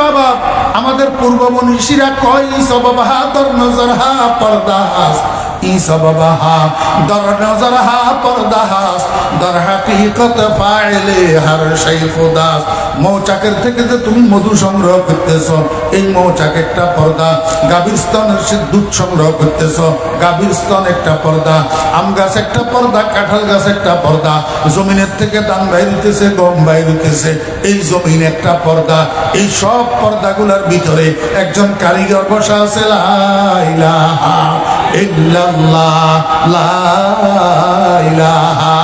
আহবাব আমাদের পূর্ব মনীষীরা কয় সবাবহা দর নজরহা পর্দাস ই সবাবহা দর নজরহা পর্দাস দর হাকিকত ফাইলে হর শাই খুদাস। মৌচাকের থেকে যে তুমি মধু সংগ্রহ করতেছ, এই মৌচাক একটা পর্দা। গাভীর স্তনের সে দুধ সংগ্রহ করতেছ, গাভীর স্তন একটা পর্দা। আম গাছ একটা পর্দা, কাঁঠাল গাছ একটা পর্দা। জমিনের থেকে ধান বাইর হইতেছে, গম বাইর হইতেছে, এই জমিন একটা পর্দা। এই সব পর্দাগুলোর ভিতরে একজন কারিগর বসা আছে। লা ইলাহা ইল্লাল্লাহ, লা ইলাহা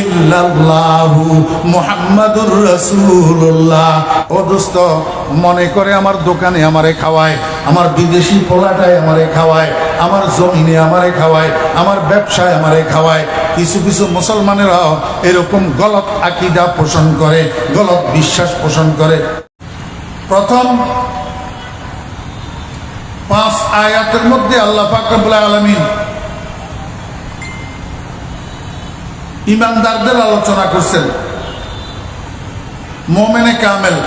ইল্লাল্লাহু মুহাম্মাদুর রাসূলুল্লাহ। ও দোস্ত, মনে করে আমার দোকানে আমারে খাওয়ায়, আমার বিদেশি পোলাটায় আমারে খাওয়ায়, আমার জমিনে আমারে খাওয়ায়, আমার ব্যবসায় আমারে খাওয়ায়। কিছু কিছু মুসলমানেরাও এরকম গলত আকীদা পোষণ করে, গলত বিশ্বাস পোষণ করে। প্রথম 5 আয়াতের মধ্যে আল্লাহ পাক রব্বুল আলামিন ইমানদারদের আলোচনা করছেন। মুমিনে কামেল,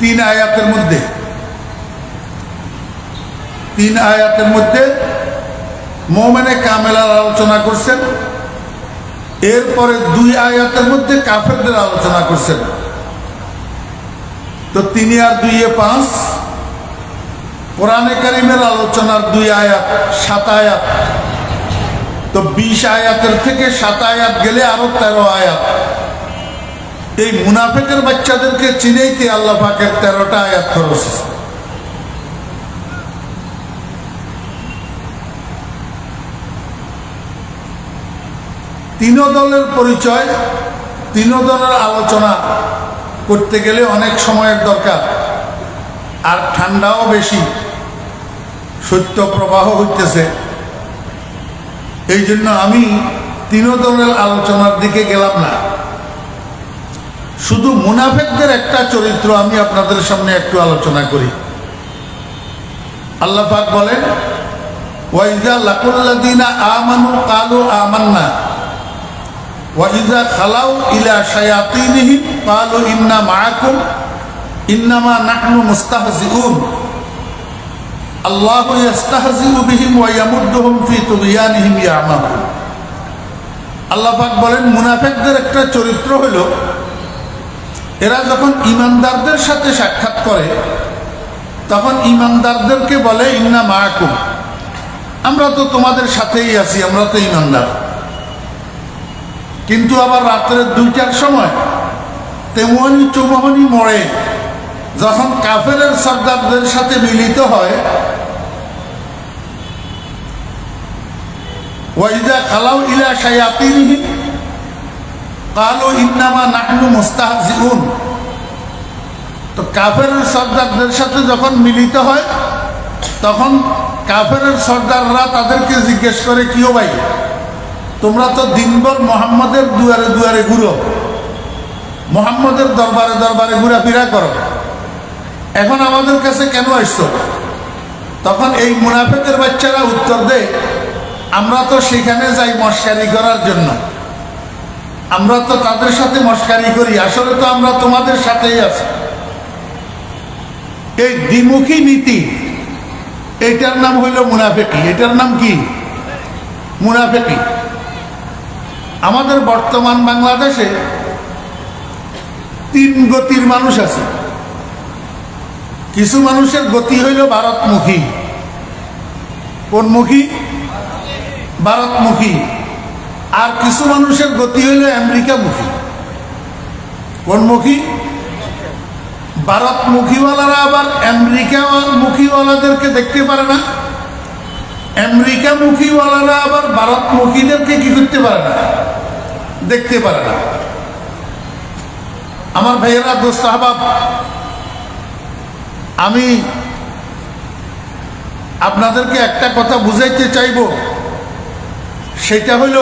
তিন আয়াতের মধ্যে মুমিনে কামেলার আলোচনা করছেন। এরপরে 2 আয়াতের মধ্যে কাফেরদের আলোচনা করছেন। তো 3 আর 2 এ 5, কোরআনে কারিমের আলোচনার 2 আয়াত 7 আয়াত। তো 20 আয়াতের থেকে 7 আয়াত গেলে আরো 13 আয়াত। এই মুনাফিকের বাচ্চাদেরকে চিনাইতে আল্লাহ পাকের 13টা আয়াত খরচ। তিন দলের পরিচয়, তিন দলের আলোচনা করতে গেলে অনেক সময়ের দরকার, আর ঠান্ডাও বেশি, শৈত্য প্রবাহ হইতেছে। এই জন্য আমি তিন দলের আলোচনার দিকে গেলাম না। শুধু মুনাফিকদের একটা চরিত্র আমি আপনাদের সামনে একটু আলোচনা করি। আল্লাহ পাক বলেন, ওয়াইজা লাকুল্লাযিনা আমানু ক্বালু আমান্না ওয়াইজা খালাউ ইলা শায়াতিনিহিম ক্বালু ইন্না মাআকুম ইন্নামা নাহনু মুস্তাহজিউন আল্লাহু ইস্তাহজিউ বিহিম ওয়া ইয়ামুদ্দুহুম ফি তুগয়ানিহিম ইয়ামাহুন। আল্লাহ পাক বলেন, মুনাফিকদের একটা চরিত্র হলো, এরা যখন ইমানদারদের সাথে সাক্ষাৎ করে তখন ইমানদারদেরকে বলে ইন্না মাআকুম, আমরা তো তোমাদের সাথেই আছি, আমরা তো ইমানদার। কিন্তু আবার রাত্রের 2টার সময় তেমনি চৌমহনি মোড়ে যখন কাফেরের সর্দারদের সাথে মিলিত হয়, ওয়াইজা খালাউ ইলা শায়াতিনিহিম ক্বালু ইন্নামা নাহনু মুস্তাহজিউন। তো কাফেরের সর্দারদের সাথে যখন মিলিত হয় তখন কাফেরের সর্দাররা তাদেরকে জিজ্ঞেস করে, কিও ভাই, তোমরা তো দিনভর মোহাম্মদের দুয়ারে দুয়ারে ঘুরো, মোহাম্মদের দরবারে দরবারে ঘোরাফেরা করো, এখন আমাদের কাছে কেন আসছো? তখন এই মুনাফিকের বাচ্চারা উত্তর দেয়, আমরা তো সেখানে যাই মস্কারি করার জন্য, আমরা তো তাদের সাথে মস্কারি করি, আসলে তো আমরা তোমাদের সাথেই আছি। এই দ্বিমুখী নীতি, এটার নাম হইল মুনাফিকি। এটার নাম কি? মুনাফিকি। আমাদের বর্তমান বাংলাদেশে 3 গতির মানুষ আছে। কিছু মানুষের গতি হইল ভারতমুখী। কোন মুখী? ভারতমুখী। আর কিছু মানুষের গতি হইল আমেরিকামুখী। কোন মুখী? ভারতমুখীওয়ালারা আবার আমেরিকামুখীওয়ালাদেরকে দেখতে পারে না, আমেরিকামুখীওয়ালারা আবার ভারতমুখীদেরকে কি করতে পারে না, দেখতে পারে না। আমার ভাইয়েরা, দোস্ত আহবাব, আমি আপনাদেরকে একটা কথা বুঝাইতে চাইব, সেটা হইল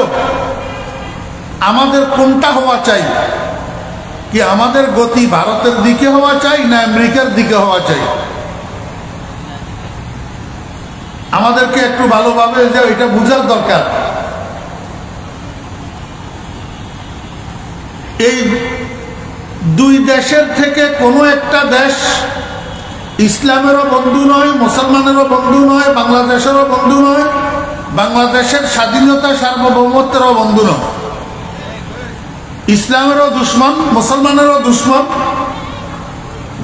আমাদের কোনটা হওয়া চাই, কি আমাদের গতি ভারতের দিকে হওয়া চাই না আমেরিকার দিকে হওয়া চাই? আমাদেরকে একটু ভালোভাবে যে এটা বোঝার দরকার। এই দুই দেশের থেকে কোনো একটা দেশ ইসলামেরও বন্ধু নয়, মুসলমানেরও বন্ধু নয়, বাংলাদেশেরও বন্ধু নয়, বাংলাদেশের স্বাধীনতা সার্বভৌমত্বেরও বন্ধু নয়। ইসলামেরও দুশ্মন, মুসলমানেরও দুশ্মন,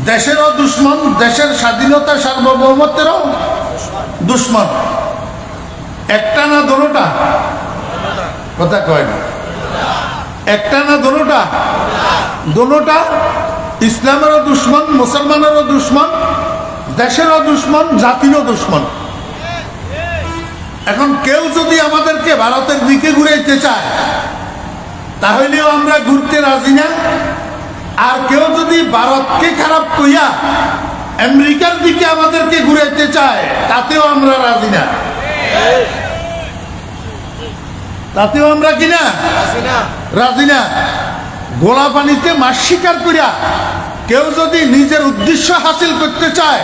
দেশেরও দুশ্মন, দেশের স্বাধীনতা সার্বভৌমত্বেরও দুশ্মন। একটা না দোনোটা? কথা কয় না। একটা না দোনোটা? দোনোটা। ইসলামেরও দুশ্মন, মুসলমানেরও দুশ্মন, দেশেরও দুশ্মন, জাতিরও দুশ্মন। এখন কেউ যদি আমাদেরকে ভারতের দিকে ঘুরাইতে চায় তাহলেও আমরা ঘুরতে রাজি না। আর কেউ যদি ভারতকে খারাপ কইয়া আমেরিকার দিকে আমাদেরকে ঘুরাইতে চায় তাতেও আমরা রাজি না। তাতেও আমরা কিনা রাজি না। গোলা পানিতে মাছ শিকার করিয়া কেউ যদি নিজের উদ্দেশ্য হাসিল করতে চায়,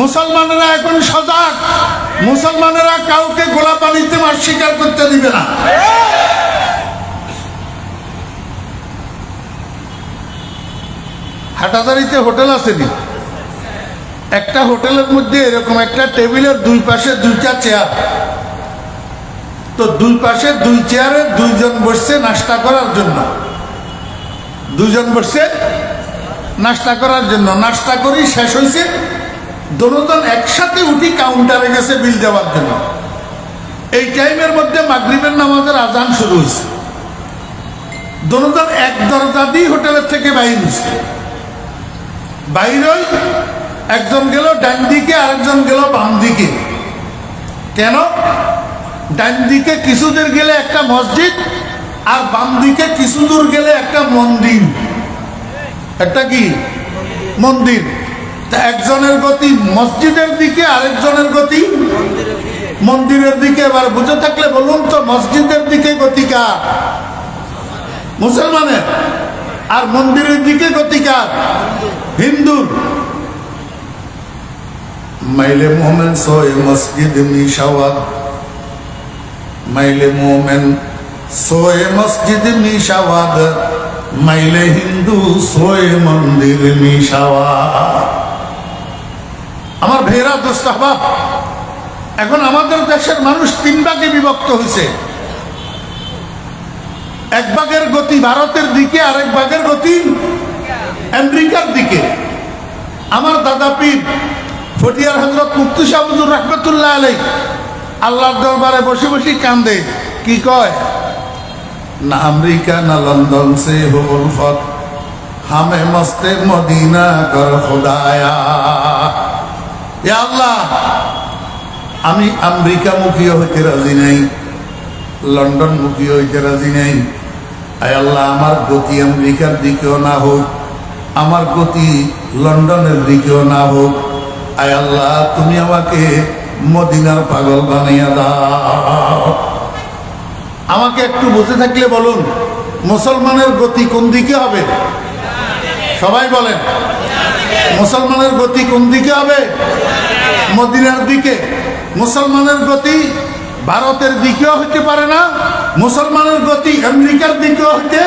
মুসলমানেরা এখন সজাগ। মুসলমানেরা কাউকে গোলা পানিতে মাছ শিকার করতে দিবে না। হাটাদারিতে হোটেল আছে নি, একটা হোটেলের মধ্যে এরকম একটা টেবিলের দুই পাশে দুইটা চেয়ার, তো দুই পাশে দুই চেয়ারে দুইজন বসছে নাস্তা করার জন্য। দুইজন বসছে নাস্তা করার জন্য। নাস্তা করি শেষ হয়েছে, দুজন একসাথে উঠি কাউন্টারে গেছে বিল দেওয়ার জন্য। এই টাইমের মধ্যে মাগরিবের নামাজের আজান শুরু হয়েছে। দুজন এক দরজা দিয়ে হোটেলের থেকে বাইর হয়েছে। বাইরে একজন গেল ডান দিকে, আরেকজন গেল বাম দিকে। কেন? ডান দিকে কিছু দূর গেলে একটা মসজিদ, আর বাম দিকে কিছু দূর গেলে একটা মন্দির। একটা কি মন্দির। তা একজনের গতি মসজিদের দিকে, আরেকজনের গতি মন্দিরের দিকে। এবার বুঝে থাকলে বলুন তো, মসজিদের দিকে গতি কার? মুসলমানের। আর মন্দিরের দিকে গতি কার? হিন্দুর। মাইলে মোমেন সোয়ে মসজিদ মিশাওয়াত, মাইলে মোমেন সোয়ে মসজিদ মিশাওয়াত, মাইলে হিন্দু সোয়ে মন্দির মিশাওয়াত। আমার ভাইরা, দোস্ত আহবাব, এখন আমাদের দেশের মানুষ তিন ভাগে বিভক্ত হয়েছে। এক ভাগের গতি ভারতের দিকে, আরেক ভাগের গতি আমেরিকার দিকে। আমার দাদা পীর ফটিয়ার হযরত মুফতি শাহ হুজুর রাহমাতুল্লাহ আলাইহি আল্লাহর দরবারে বসে বসে কান্দে। কি কয়? না আমেরিকা না লন্ডন সে হো উলফত, হামে মস্তে মদিনা কর খুদায়া। এ আল্লাহ, আমি আমেরিকা মুখী হইতে রাজি নাই, লন্ডন মুখী হইতে রাজি নাই। আয় আল্লাহ, আমার গতি আমেরিকার দিকেও না হোক, আমার গতি লন্ডনের দিকেও না হোক। আয় আল্লাহ, তুমি আমাকে মদিনার পাগল বানাইয়া দাও। আমাকে একটু বুঝে থাকলে বলুন, মুসলমানের গতি কোন দিকে হবে? সবাই বলেন, মুসলমানের গতি কোন দিকে হবে? মদিনার দিকে। মুসলমানের গতি ভারতের দিকেও হইতে পারে না, মুসলমানের গতি আমেরিকার দিকেও হইতে।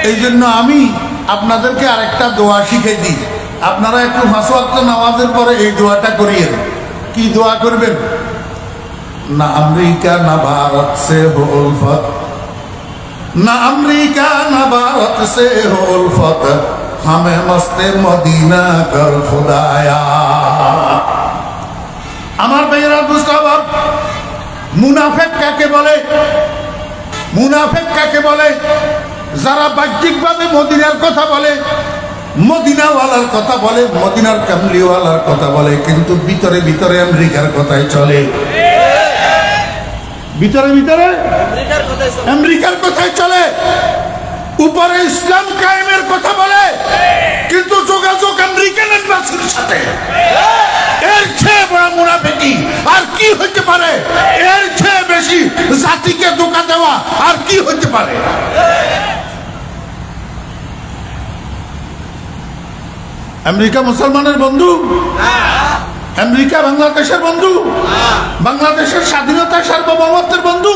এই জন্য আমি আপনাদেরকে আরেকটা দোয়া শিখাই দিই। আপনারা একটু 5 ওয়াক্ত নামাজের পরে এই দোয়াটা করিয়েন। কি দোয়া করবেন? না আমেরিকা না ভারত সে হো উলফত, না আমেরিকা না ভারত সে হো উলফত, হামে মস্তে মদিনা কর খুদায়া। আমার ভাইয়েরা, দুস্তাবাব, মুনাফেক কাকে বলে? মুনাফেক কাকে বলে? যারা বাহ্যিকভাবে মদিনার কথা বলে, মদিনাওয়ালার কথা বলে, মদিনার কামলিওয়ালার কথা বলে, কিন্তু ভিতরে ভিতরে আমেরিকার কথাই চলে। ভিতরে ভিতরে আমেরিকার কথাই চলে। উপরে ইসলাম কায়েমের কথা বলে, কিন্তু যোগাযোগ আমেরিকান এম্বাসির সাথে। এর চেয়ে বড় মুনাফিকি আর কি হইতে পারে? এর চেয়ে বেশি জাতিকে ধোঁকা দেওয়া আর কি হইতে পারে? আমেরিকা মুসলমানের বন্ধু? আমেরিকা বাংলাদেশের বন্ধু, বাংলাদেশের স্বাধীনতা সার্বভৌমত্বের বন্ধু।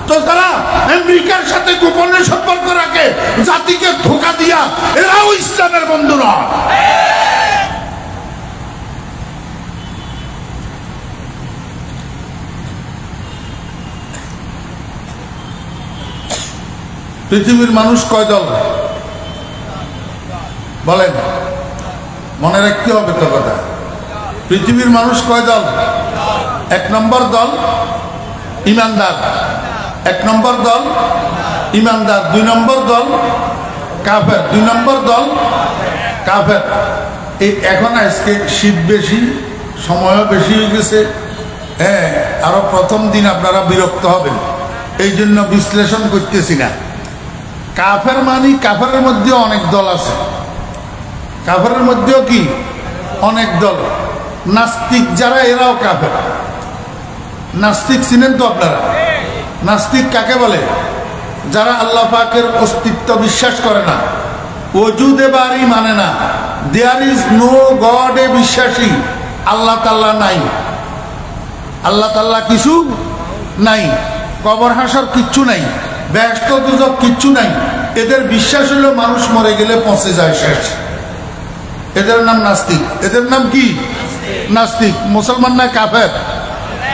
তো যারা আমেরিকার সাথে গোপনে সম্পর্ক রাখে, জাতিকে ধোঁকা দিয়া, এরাও ইসলামের বন্ধু নয়। পৃথিবীর মানুষ কয় দল বলেন? মনে রাখতে হবে তো কথা। পৃথিবীর মানুষ কয় দল? 1 নম্বর দল ইমানদার, 1 নম্বর দল ইমানদার, 2 নম্বর দল কাফের, 2 নম্বর দল কাফের। এই এখন আজকে শীত বেশি, সময়ও বেশি হয়ে গেছে, হ্যাঁ, আরো প্রথম দিন আপনারা বিরক্ত হবেন, এই জন্য বিশ্লেষণ করতেছি না। কাফের মানি কাফেরের মধ্যে অনেক দল আছে, কাফেরের মধ্যেও কি অনেক দল। নাস্তিক যারা, এরাও কাফের। নাস্তিক চিনেন তো আপনারা? নাস্তিক কাকে বলে? যারা আল্লাহ পাকের অস্তিত্ব বিশ্বাস করে না, ওজুদে বারি মানে না, দেয়ার ইজ নো গডে বিশ্বাসী, আল্লাহ তাল্লাহ নাই, আল্লাহ তাল্লাহ কিছু নাই, কবর হাসর কিচ্ছু নাই, ব্যস্ত দুজক কিচ্ছু নাই। এদের বিশ্বাস হলো মানুষ মরে গেলে পচে যায়, শেষ। এদের নাম নাস্তিক। এদের নাম কি? নাস্তিক। মুসলমান না কাফের?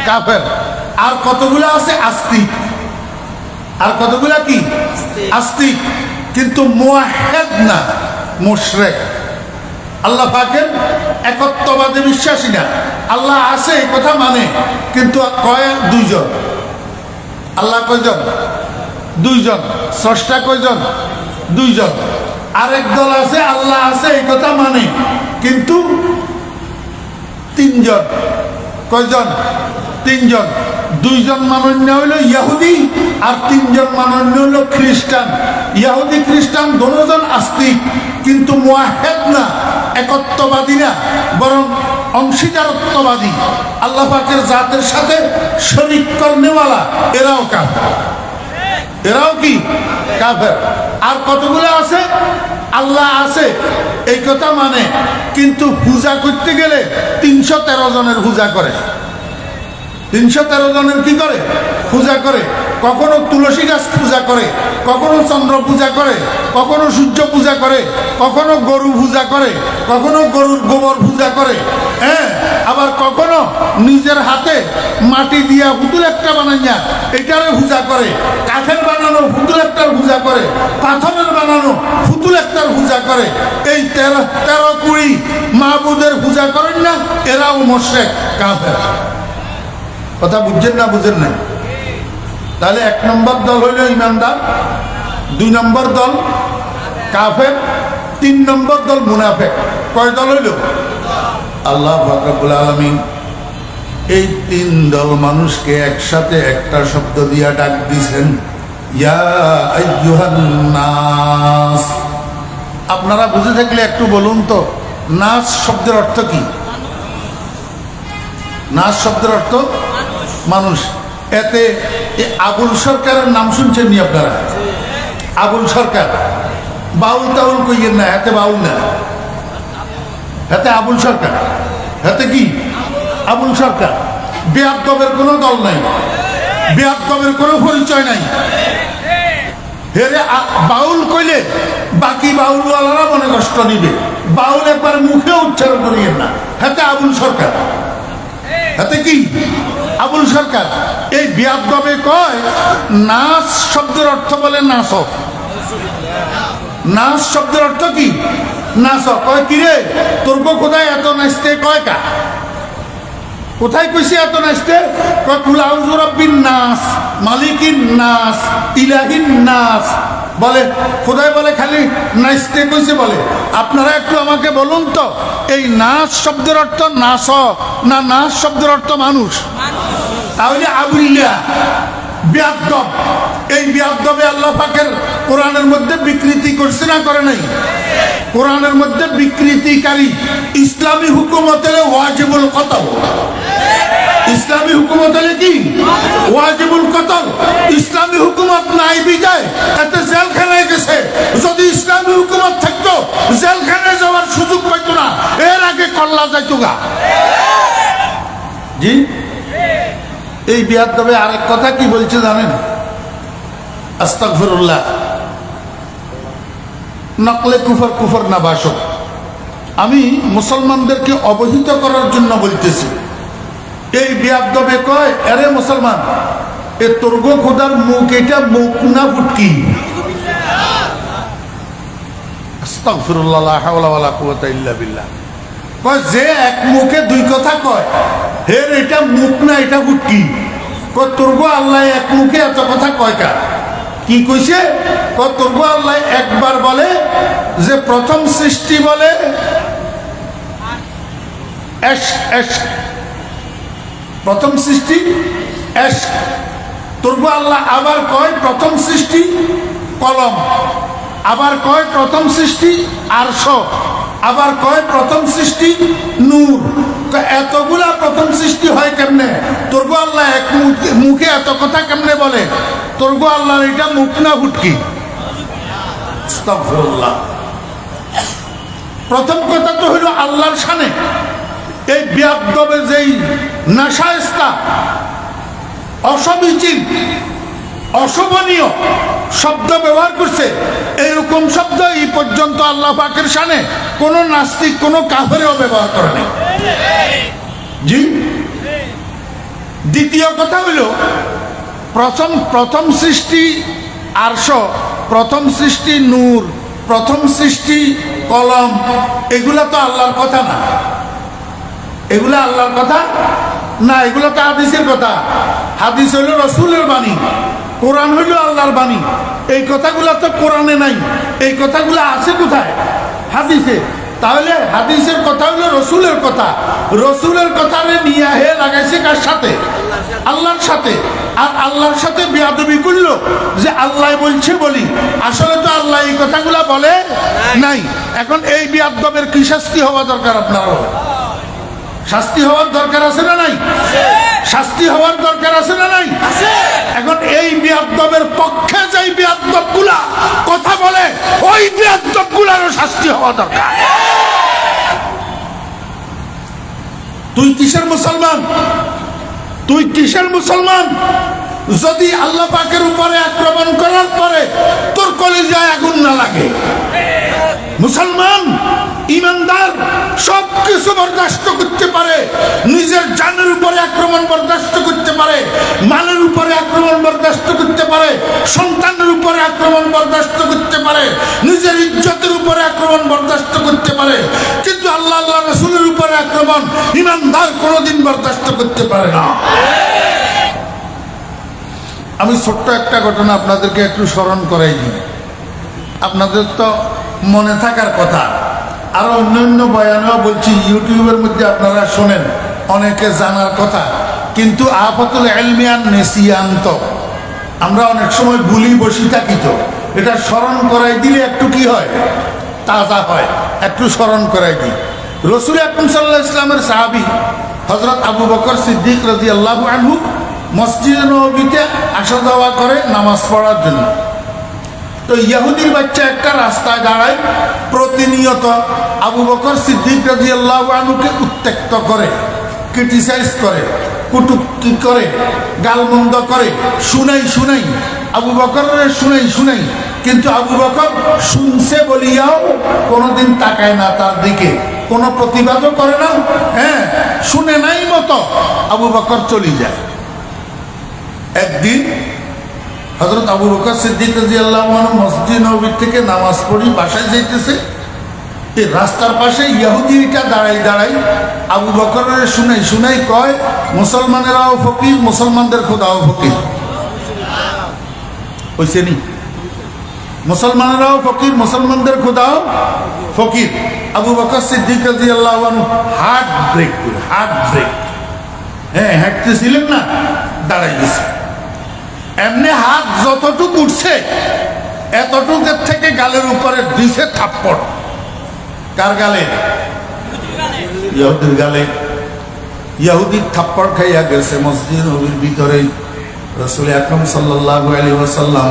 কাফের। আর কতগুলো আছে আস্তিক, আর কতগুলা কি আস্তিক, কিন্তু মুওয়াহ্হিদ না, মুশরিক। আল্লাহ পাকের একত্ববাদে বিশ্বাসী না, আল্লাহ আছে এই কথা মানে, কিন্তু কয় 2 জন। আল্লাহ কয়জন? 2 জন। স্রষ্টা কয়জন? 2 জন। আরেক দল আছে আল্লাহ আছে এই কথা মানে, কিন্তু 3 জন। কয়জন? 3 জন। 2 জন মানন্য হইল ইহুদি, আর 3 জন মানন্য হইল খ্রিস্টান। ইহুদি খ্রিস্টান দুজন আস্তিক, কিন্তু মুওয়াহ্হিদ না, একত্ববাদী না, বরং অংশীদারত্ববাদী, আল্লাহ পাকের জাতের সাথে শরীক করনেওয়ালা, এরাও কাফের। এরাও কি কাফের। আর কতগুলো আছে আল্লাহ আছে এই কথা মানে, কিন্তু পূজা করতে গেলে 313 জনের পূজা করে। 313 জনের কি করে? পূজা করে। কখনো তুলসী গাছ পূজা করে, কখনো চন্দ্র পূজা করে, কখনো সূর্য পূজা করে, কখনো গরু পূজা করে, কখনো গরুর গোবর পূজা করে, হ্যাঁ, আবার কখনো নিজের হাতে মাটি দিয়া পুতুল একটা বানাইয়া এটারে পূজা করে, কাঠের বানানো পুতুল একটার পূজা করে, পাথরের বানানো পুতুল একটার পূজা করে। এই 13-20 মাবুদের পূজা করেন না, এরাও মুশরিক, কাফের। কথা বুঝছেন না? বুঝেন না? তাহলে 1 নম্বর দল হইল ইমানদার, 2 নম্বর দল কাফের, 3 নম্বর দল মুনাফিক। কয় দল হইল? আল্লাহ রাব্বুল আলামিন এই 3 দল মানুষকে একসাথে একটা শব্দ দিয়া ডাক দিয়েছেন, ইয়া আইয়ুহান নাস। আপনারা বুঝে থাকলে একটু বলুন তো, নাস শব্দের অর্থ কি? নাস শব্দের অর্থ মানুষ। এতে আবুল সরকারের নাম শুনছেন নি আপনারা? আবুল সরকার, বাউল টাউল কইয়েন না, এতে বাউল না, এতে আবুল সরকার। এতে কি? আবুল সরকার। বেয়াদবের কোনো দল নাই, বেয়াদবের কোনো পরিচয় নাই। হেরে বাউল কইলে বাকি বাউলওয়ালারা মনে কষ্ট নিবে, বাউল একবার মুখে উচ্চারণ করিয়েন না। হাতে আবুল সরকার, হাতে কি? আবুল সরকার। এই বেয়াদবে কয় নাচ শব্দের অর্থ বলে নাচক। নাচ শব্দের অর্থ কি? নাচক। কয় কিরে তোর কোথায় এত নাচতে? কয় কা কোথায় কইছে এত নাচতে? কয় কুল আউযু রাব্বিন নাস, মালিকিন নাস, ইলাহিন নাস। বলে খোদাই বলে খালি নাচতে কইছে বলে। আপনারা একটু আমাকে বলুন তো, এই নাচ শব্দের অর্থ নাচ না নাচ শব্দের অর্থ মানুষ? তাহলে আবুল্লাহ বেয়াদব, এই বেয়াদবে আল্লাহ পাকের কোরআনের মধ্যে বিকৃতি করছে না করে নাই? কোরআনের মধ্যে বিকৃতিকারী ইসলামী হুকুমত হলে ওয়াজিবুল কতল। ইসলামী হুকুমত হলে কি? ওয়াজিবুল কতল। ইসলামী হুকুমত নাই বিজায় এতে জেলখানায় গেছে। যদি ইসলামী হুকুমত থাকতো জেলখানায় যাওয়ার সুযোগ পাইতো না, এর আগে কল্লা যাইতো গা। এই বিয়াদবে আরেক কথা কি বলছে জানেন? আস্তাগফিরুল্লাহ, নকলে কুফর কুফর না বাসক। আমি মুসলমানদেরকে অবহিত করার জন্য বলতেছি। এই বিয়াদবে কয়, আরে মুসলমান, এ তোর্গ খোদার মুখ, এটা মুখ না ফুটকি? আস্তাগফিরুল্লাহ, লা হাওলা ওয়ালা কুওয়াতা ইল্লা বিল্লাহ। কয় যে এক মুখে দুই কথা কয়, হের এটা মুখ না এটা ফুটকি? কয় তোর্গ আল্লাহ এক মুখে এত কথা কয় কা? কি কইছে? কয় তোর্গ আল্লাহ একবার বলে যে প্রথম সৃষ্টি বলে প্রথম সৃষ্টি তোর্গ আল্লাহ আবার কয় প্রথম সৃষ্টি কলম, আবার কয় প্রথম সৃষ্টি আরশ, আবার কয় প্রথম সৃষ্টি নূর। এতগুলা প্রথম সৃষ্টি হয় কেমনে? তোর্গ আল্লাহ এক মুখে এত কথা কেমনে বলে? তোর্গ আল্লাহর এটা মুখ না ফুটকি? আস্তাগফিরুল্লাহ। প্রথম কথা তো হইল আল্লাহর শানে। এই বিয়াদবে যেই নাশায়েস্তা, অসমীচীন, অশোভনীয় শব্দ ব্যবহার করছে, এইরকম শব্দ এই পর্যন্ত আল্লাহ পাকের শানে কোন নাস্তিক, কোন কাফেরও ব্যবহার করে নাই। জি। দ্বিতীয় কথা হইল প্রথম সৃষ্টি আরশ, প্রথম সৃষ্টি নূর, প্রথম সৃষ্টি কলম, এগুলা তো আল্লাহর কথা না। এগুলা আল্লাহর কথা না, এগুলো তো হাদিসের কথা। হাদিস হইল রসুলের বাণী, কোরআন হইল আল্লাহর বাণী। এই কথাগুলো তো কোরআনে নাই, এই কথাগুলো আছে কোথায়? হাদিসে। তাহলে হাদিসের কথা হইল রসুলের কথা। রসুলের কথা নিয়ে হে লাগাইছে কার সাথে? আল্লাহর সাথে। আর আল্লাহর সাথে বেয়াদবি করলো যে আল্লাহ বলছে বলি, আসলে তো আল্লাহ এই কথাগুলা বলে নাই। এখন এই বেয়াদবের কি শাস্তি হওয়া দরকার? আপনারা শাস্তি হওয়ার দরকার আছে না নাই? শাস্তি হওয়ার দরকার আছে না নাই? এখন এই বিয়াদবের পক্ষে যেই বিয়াদবগুলা কথা বলে, ওই বিয়াদবগুলারও শাস্তি হওয়া দরকার। তুই কিসের মুসলমান? তুই কিসের মুসলমান যদি আল্লাহ পাকের উপরে আক্রমণ করার পরে তোর কলিজায় আগুন না লাগে? মুসলমান ইমানদার সব কিছু বরদাস্ত করতে পারে, নিজের জানের উপরে আক্রমণ বরদাস্ত করতে পারে, মালের উপরে আক্রমণ বরদাস্ত করতে পারে, সন্তানের উপরে আক্রমণ বরদাস্ত করতে পারে, নিজের ইজ্জতের উপরে আক্রমণ বরদাস্ত করতে পারে, কিন্তু আল্লাহ আল্লাহ রাসূলের উপরে আক্রমণ ইমানদার কোনোদিন বরদাস্ত করতে পারে না। আমি ছোট্ট একটা ঘটনা আপনাদেরকে একটু স্মরণ করাই দিই, আপনাদের তো মনে থাকার কথা। আরো অন্যান্য বয়ানেও বলছি, ইউটিউবের মধ্যে আপনারা শোনেন, অনেকে জানার কথা, কিন্তু আফাতুল ইলমিয়ান নেসিয়ান্ত, আমরা অনেক সময় ভুলি বসি থাকি। তো এটা স্মরণ করাই দিলে একটু কি হয়? তাজা হয়। একটু স্মরণ করাই দিই। রসুল আকরাম সাল্লাল্লাহু আলাইহি ওয়াসাল্লামের সাহাবী হযরত আবু বকর সিদ্দিক রাদিয়াল্লাহু আনহু মসজিদে নববীতে আসা যাওয়া করে নামাজ পড়ার জন্য। তো ইহুদির বাচ্চা একটা রাস্তায় দাঁড়ায়, প্রতিনিয়ত আবু বকর সিদ্দিক রাদিয়াল্লাহু আনহুকে উত্ত্যক্ত করে, ক্রিটিসাইজ করে, কটূক্তি করে, গালমন্দ করে, শুনাই আবু বকরের শুনাই। কিন্তু আবু বকর শুনছে বলিয়াও কোনোদিন তাকায় না তার দিকে, কোনো প্রতিবাদও করে না। হ্যাঁ, শুনে নাই মতো আবু বকর চলে যায়। একদিন হযরত আবু বকর সিদ্দিক রাদিয়াল্লাহু আনহু মসজিদ নববী থেকে নামাজ পড়ি বাসায় যাইতেছে। এই রাস্তার পাশে ইহুদিটা দাঁড়াই আবু বকরের শুনাই কয়, মুসলমানেরাও ফকির, মুসলমানদের খোদাও ফকির। হইছে নি? মুসলমানেরাও ফকির, মুসলমানদের খোদাও ফকির। আবু বকর সিদ্দিক রাদিয়াল্লাহু আনহু হার্ট ব্রেক। হ্যাঁ, হাঁটতেছিলেন না, দাঁড়াই গেছে। এমনি হাত যতটুকু উঠছে এতটুকের থেকে গালের উপরে দিছে থাপ্পড়। কার গালে? ইহুদির গালে। ইহুদির থাপ্পড় খাইয়া গেছে মসজিদ নববীর ভিতরে। রাসূল আকরাম সাল্লাল্লাহু আলাইহি ওয়াসাল্লাম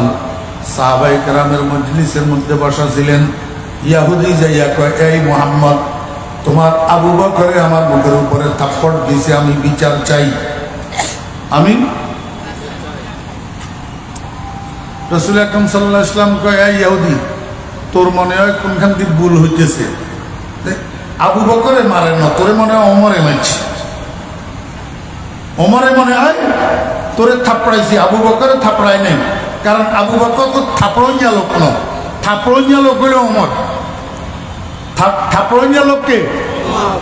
সাহাবায়ে কেরামের মজলিসের মধ্যে বসা ছিলেন। ইহুদি যাইয়া কয়, এই মুহাম্মদ, তোমার আবু বকরে আমার মুখের উপরে থাপ্পড় দিছে, আমি বিচার চাই। আমি রাসূল আকরাম সাল্লাল্লাহু আলাইহি ওয়াসাল্লাম কয়, এই ইহুদি, তোর মনে হয় কোনখান দিয়ে ভুল হইতেছে, আবু বকরে মারে না, তোরে মনে হয় ওমরে মারছি, ওমরে মনে হয় তোরে থাপড়াইছি, আবু বকরে থাপড়াই নাই। কারণ আবু বকর তো থাপড়ইয়া লোক ন, থাপড়ইয়া লোক হইলে ওমর। থাপড়ইয়া লোককে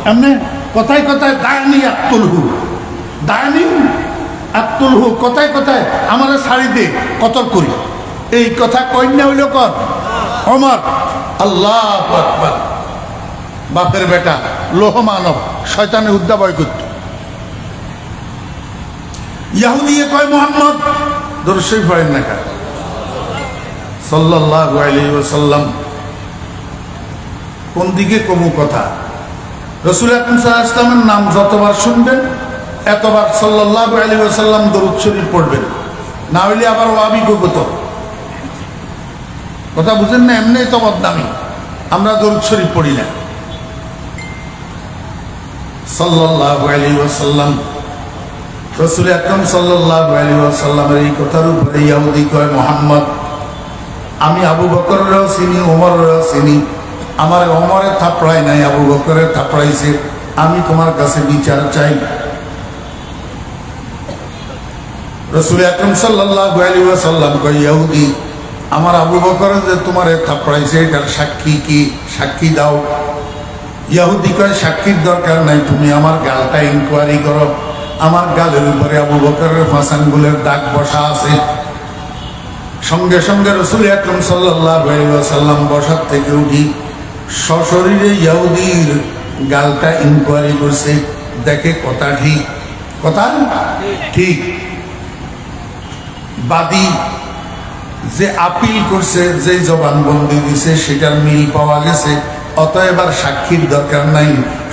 এমনি কথায় কথায় দায়ানি আত্মুলহু, দায়ানি আত্মুলহু, কথায় কথায় আমার শাড়ি দে কতল করি, এই কথা কন্যা হইল কর ওমর। আল্লাহু আকবার। বাপের বেটা, লোহ মানব, শয়তানে উদ্দা বয় করত। ইহুদিয়ে কয়, মুহাম্মদ দরুদ শরীফ পড়েন না কেন সাল্লাল্লাহু আলাইহি ওয়াসাল্লাম? কোন দিকে কমু কথা? রাসূল আকরাম সাল্লাল্লাহু আলাইহি ওয়াসাল্লামের নাম যতবার শুনবেন এতবার সাল্লাল্লাহু আলাইহি ওয়াসাল্লাম দরুদ শরীফ পড়বেন, না হইলে আবার ওয়াবি করব। তো কথা বুঝেন না? এমনি তো বদনামি, আমরা দরুদ শরীফ পড়ি না। সাল্লাল্লাহু আলাইহি ওয়াসাল্লাম, রাসূল আকরাম সাল্লাল্লাহু আলাইহি ওয়াসাল্লামের এই কথার উপরে ইহুদি কয়, মুহাম্মদ আমি আবু বকরেরও চিনি, ওমরেরও চিনি, আমার ওমরে থাপড়াই নাই, আবু বকরে থাপড়াইছে, আমি তোমার কাছে বিচার চাই। রাসূল আকরাম সাল্লাল্লাহু আলাইহি ওয়াসাল্লাম কয়, ইহুদি, আমার আবু বকর যে তোমারে থাপড়াইছে এটার সাক্ষী কি? সাক্ষী দাও। ইহুদি কয়, সাক্ষীর দরকার নাই, তুমি আমার গালটা ইনকোয়ারি করো। আমার গালের উপরে আবু বকরের ফাসানগুলের দাগ বসা আছে। সঙ্গে সঙ্গে রাসূল আকরাম সাল্লাল্লাহু আলাইহি ওয়াসাল্লাম বসার থেকে উঠি সশরীরে ইহুদির গালটা ইনকোয়ারি করছে, দেখে কথা ঠিক, কথা ঠিক। বাদী যে আপিল করছে, যে জবানবন্দি দিছে সেটার মিল পাওয়া গেছে, অতএব আর সাক্ষীর দরকার নাই।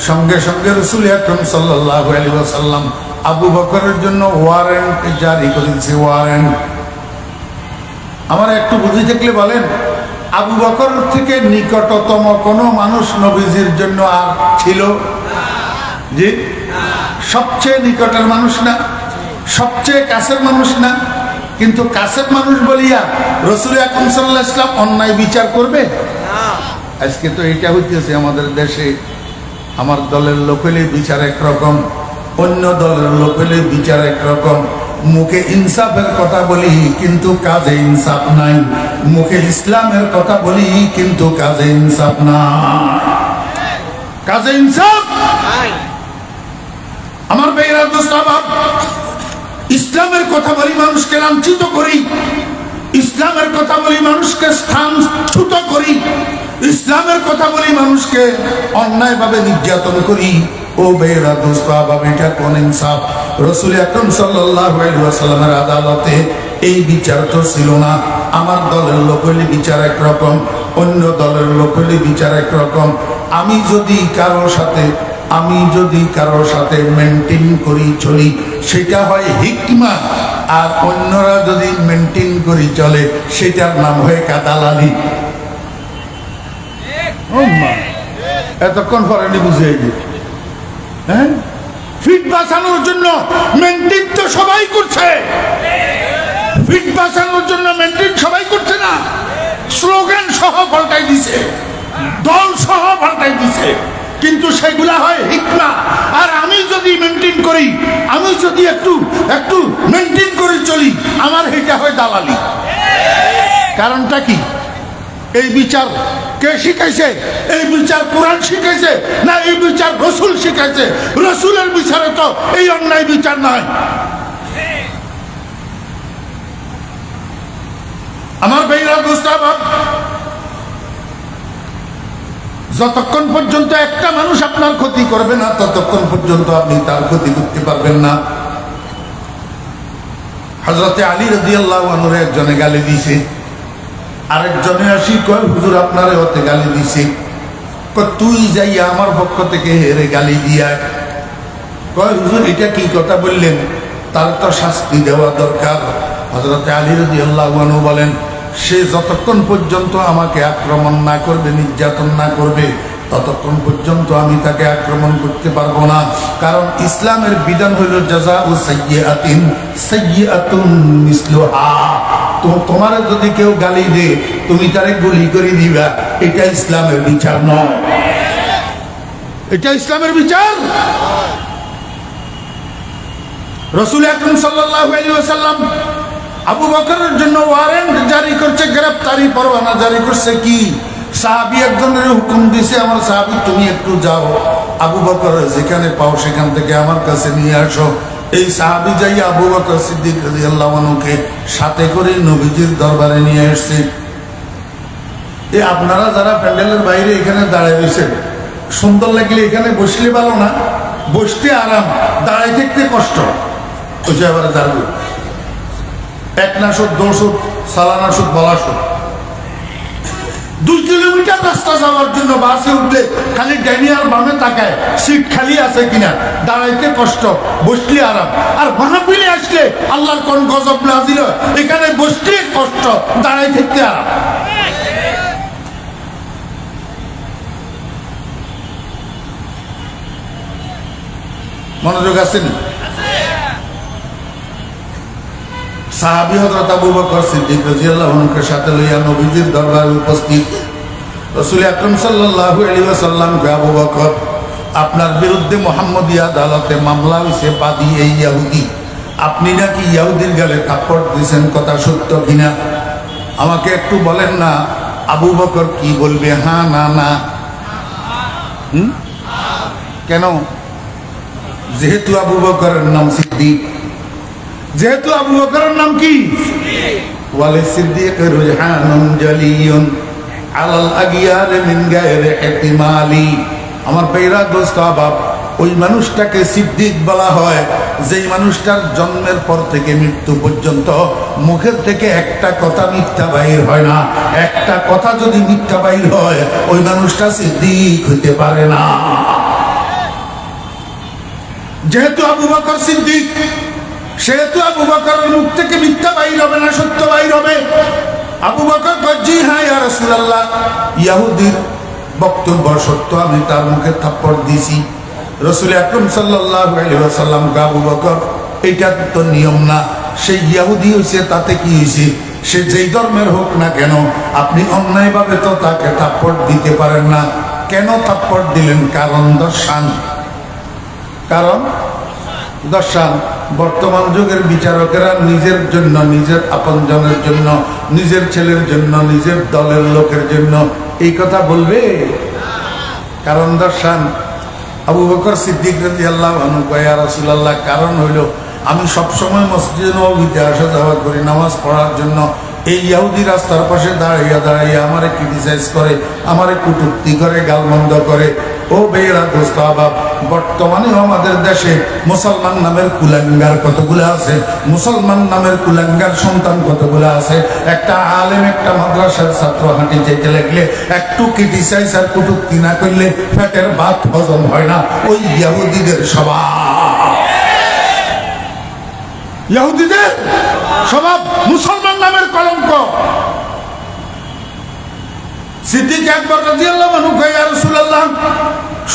সঙ্গে সঙ্গে রাসূল আকরাম সাল্লাল্লাহু আলাইহি ওয়াসাল্লাম আবু বকরের জন্য ওয়ারেন্ট জারি করে দিয়েছে, ওয়ারেন্ট। আমার একটু বুঝে থাকলে বলেন, আবু বকর থেকে নিকটতম কোন মানুষ নবীজির জন্য আর ছিল? জি, সবচেয়ে নিকটের মানুষ না, সবচেয়ে কাছের মানুষ না, কিন্তু কাছের মানুষ বলিয়া রাসূল আকরাম সাল্লাল্লাহু আলাইহি ওয়াসাল্লাম অন্যায় বিচার করবে? আজকে তো এটা হইতেছে আমাদের দেশে, আমার দলের লোক হলে বিচার একরকম, অন্য দলের লোক হলে বিচার একরকম। মুখে ইনসাফের কথা বলি কিন্তু কাজে ইনসাফ নাই, মুখে ইসলামের কথা বলি কিন্তু কাজে ইনসাফ নাই, কাজে ইনসাফ। আমার ভাইরা দোস্তাবাব, ইসলামের কথা বলি মানুষকে লাঞ্ছিত করি, ইসলামের কথা বলি মানুষকে স্থানচ্যুত করি, ইসলামের কথা বলি মানুষকে অন্যায়ভাবে নির্যাতন করি। ও বেরা দোস্তাবাব, এটা কোন ইনসাফ? রাসূল আকরাম সাল্লাল্লাহু আলাইহি ওয়াসাল্লামের আদালতে এই বিচার তো ছিল না। আমার দলের লোক হইলে বিচার একরকম, অন্য দলের লোক হইলে বিচার একরকম। আমি যদি কারোর সাথে মেনটেন করি চলি, সেটা হয় হিকমা, আর অন্যরা যদি মেনটেন করি চলে সেটার নাম হয় কাদালালি। এতক্ষণ পরে বুঝে গেছে। হ্যাঁ, ফিট বাঁচানোর জন্য মেনটেন তো সবাই করছে, ফিট বাঁচানোর জন্য মেনটেন সবাই করছে না, স্লোগান সহ পাল্টাই দিছে, দল সহ পাল্টাই দিছে, কিন্তু সেগুলা হয় হিকমা। আর আমি যদি মেনটেন করি, আমি যদি একটু মেনটেন করে চলি, আমার এটা হয় দালালি। কারণটা কি? এই বিচার কে শিখাইছে? এই বিচার কোরআন শিখাইছে না এই বিচার রাসূল শিখাইছে? রাসূলের বিচারে তো এই অন্যায় বিচার নয়। আমার ভাইরা দোস্তাবাব, যতক্ষণ পর্যন্ত একটা মানুষ আপনার ক্ষতি করবে না ততক্ষণ পর্যন্ত আপনি তার ক্ষতি করতে পারবেন না। হযরতে আলী রাদিয়াল্লাহু আনহু একজনে গালি দিয়েছে, আরেকজনে আসি কয়, হুজুর আপনারে হতে গালি দিছে। তুই যাইয়া আমার পক্ষ থেকে হেরে গালি দিয়া কয়, হুজুর এটা কি কথা বললেন? তার তো শাস্তি দেওয়া দরকার। হযরতে আলী রাদিয়াল্লাহু আনহু বলেন, সে যতক্ষণ পর্যন্ত আমাকে আক্রমণ না করবে, নির্যাতন না করবে, ততক্ষণ পর্যন্ত আমি তাকে আক্রমণ করতে পারবো না। কারণ ইসলামের বিধান হইল জাযাউ সাইয়্যাতিন সাইয়্যাতুন মিসলুহা। তোমার যদি কেউ গালি দে তুমি তারে গুলি করে দিবা, এটা ইসলামের বিচার নয়, এটা ইসলামের বিচার। রাসূল আকরাম সাল্লাল্লাহু আলাইহি ওয়াসাল্লাম আবু বকরের জন্য ওয়ারেন্ট জারি করছে, গ্রেফতারি পরোয়ানা জারি করছে। কি সাহাবী একজনের হুকুম দিয়েছে, আমার সাহাবী তুমি একটু যাও, আবু বকর যেখানে পাও সেখান থেকে আমার কাছে নিয়ে আসো। এই সাহাবী যাই আবু বকর সিদ্দিক রাদিয়াল্লাহু আনহুকে সাথে করে নবীজির দরবারে নিয়ে আসছে। এই আপনারা যারা প্যান্ডেলের বাইরে এখানে দাঁড়ায় রয়েছেন, সুন্দর লাগলে এখানে বসলে ভালো না, বসতে আরাম, দাঁড়াই থাকতে কষ্ট। ওই যে আবার দাঁড়াবে এক না সুদ, দোষুদ, সালানা সুদ, বলা সুদ। 2 কিলোমিটার রাস্তা যাওয়ার জন্য বাসে উঠলে খালি ডাইনি আর বামে তাকায় সিট খালি আছে কিনা, দাঁড়াইতে কষ্ট, বসলে আরাম। আর মাহফিলে আসলে আল্লাহর কোন গজব নাজিল, এখানে বসলে কষ্ট, দাঁড়াই থাকতে আরাম। মনোযোগ আছেন? সাহাবী হযরত আবু বকর সিদ্দিক রাদিয়াল্লাহু আনহুকে সাথে লইয়া নবীজির দরবারে উপস্থিত। রাসূল আকরাম সাল্লাল্লাহু আলাইহি ওয়াসাল্লাম কে আবু বকর, আপনার বিরুদ্ধে মুহাম্মদী আদালতে মামলা হইছে, বাদী এই ইহুদি, আপনি নাকি ইহুদির গালে থাপ্পড় দিয়েছেন, কথা সত্য কিনা আমাকে একটু বলেন না। আবু বকর কি বলবে? হ্যাঁ না না। কেন? যেহেতু আবু বকরের নাম সিদ্দিক, যেহেতু আবু বকরের নাম কি? ওয়ালি সিদ্দিক রুজহানুন জালিয়ুন আলাল আগিয়ার মিন গায়রি ইহতিমালি। আমার পেরা দোস্ত আবাব, ওই মানুষটাকে সিদ্দিক বলা হয় যেই মানুষটার জন্মের পর থেকে মৃত্যু পর্যন্ত মুখের থেকে একটা কথা মিথ্যা বাহির হয় না। একটা কথা যদি মিথ্যা বাহির হয় ওই মানুষটা সিদ্দিক হইতে পারে না। যেহেতু আবু বকর সিদ্দিক, সেহেতু আবু বকরের মুখ থেকে মিথ্যা বাহির হবে না, সত্য বাহির হবে। আবু বকর জি হ্যাঁ ইয়া রাসূলুল্লাহ, ইহুদির বক্তব্য সত্য, আমি তার মুখে থাপ্পড় দিয়েছি। রাসূল আকরাম সাল্লাল্লাহু আলাইহি ওয়াসাল্লাম আবু বকর, এটা তো নিয়ম না, সেই ইহুদি হইছে, তাতে কি হয়েছে? সে যেই ধর্মের হোক না কেন, আপনি অন্যায়ভাবে তো তাকে থাপ্পড় দিতে পারেন না। কেন থাপ্পড় দিলেন? কারণ দর্শান, কারণ দর্শান। বর্তমান যুগের বিচারকেরা নিজের জন্য, নিজের আপনজনের জন্য, নিজের ছেলের জন্য, নিজের দলের লোকের জন্য এই কথা বলবে? কারণ দর্শান। আবু বকর সিদ্দিক রাদিয়াল্লাহু আনহু কয়, ইয়া রাসূলুল্লাহ, কারণ হইল আমি সবসময় মসজিদে নববীতে আসা যাওয়া করি নামাজ পড়ার জন্য। এই ইহুদি রাস্তার পাশে দাঁড়াইয়া দাঁড়াইয়া আমারে ক্রিটিসাইজ করে, আমারে কটূক্তি করে, গালমন্দ করে। ও বেয়েরা দোস্ত আবাব, বর্তমানে আমাদের দেশে মুসলমান নামের কুলাঙ্গার কতগুলো আছে, মুসলমান নামের কুলাঙ্গার সন্তান কতগুলো আছে। একটা আলেম একটা মাদ্রাসার ছাত্র হাঁটি যেতে লাগলে একটু ক্রিটিসাইজ আর কটূক্তি না করলে পেটের ভাত হজম হয় না। ওই ইহুদিদের স্বভাব, ইহুদিদের স্বভাব, মুসলমান নামের কলঙ্ক। সিদ্দিক আকবর রাদিয়াল্লাহু আনহু কয়, ইয়া রাসূলুল্লাহ,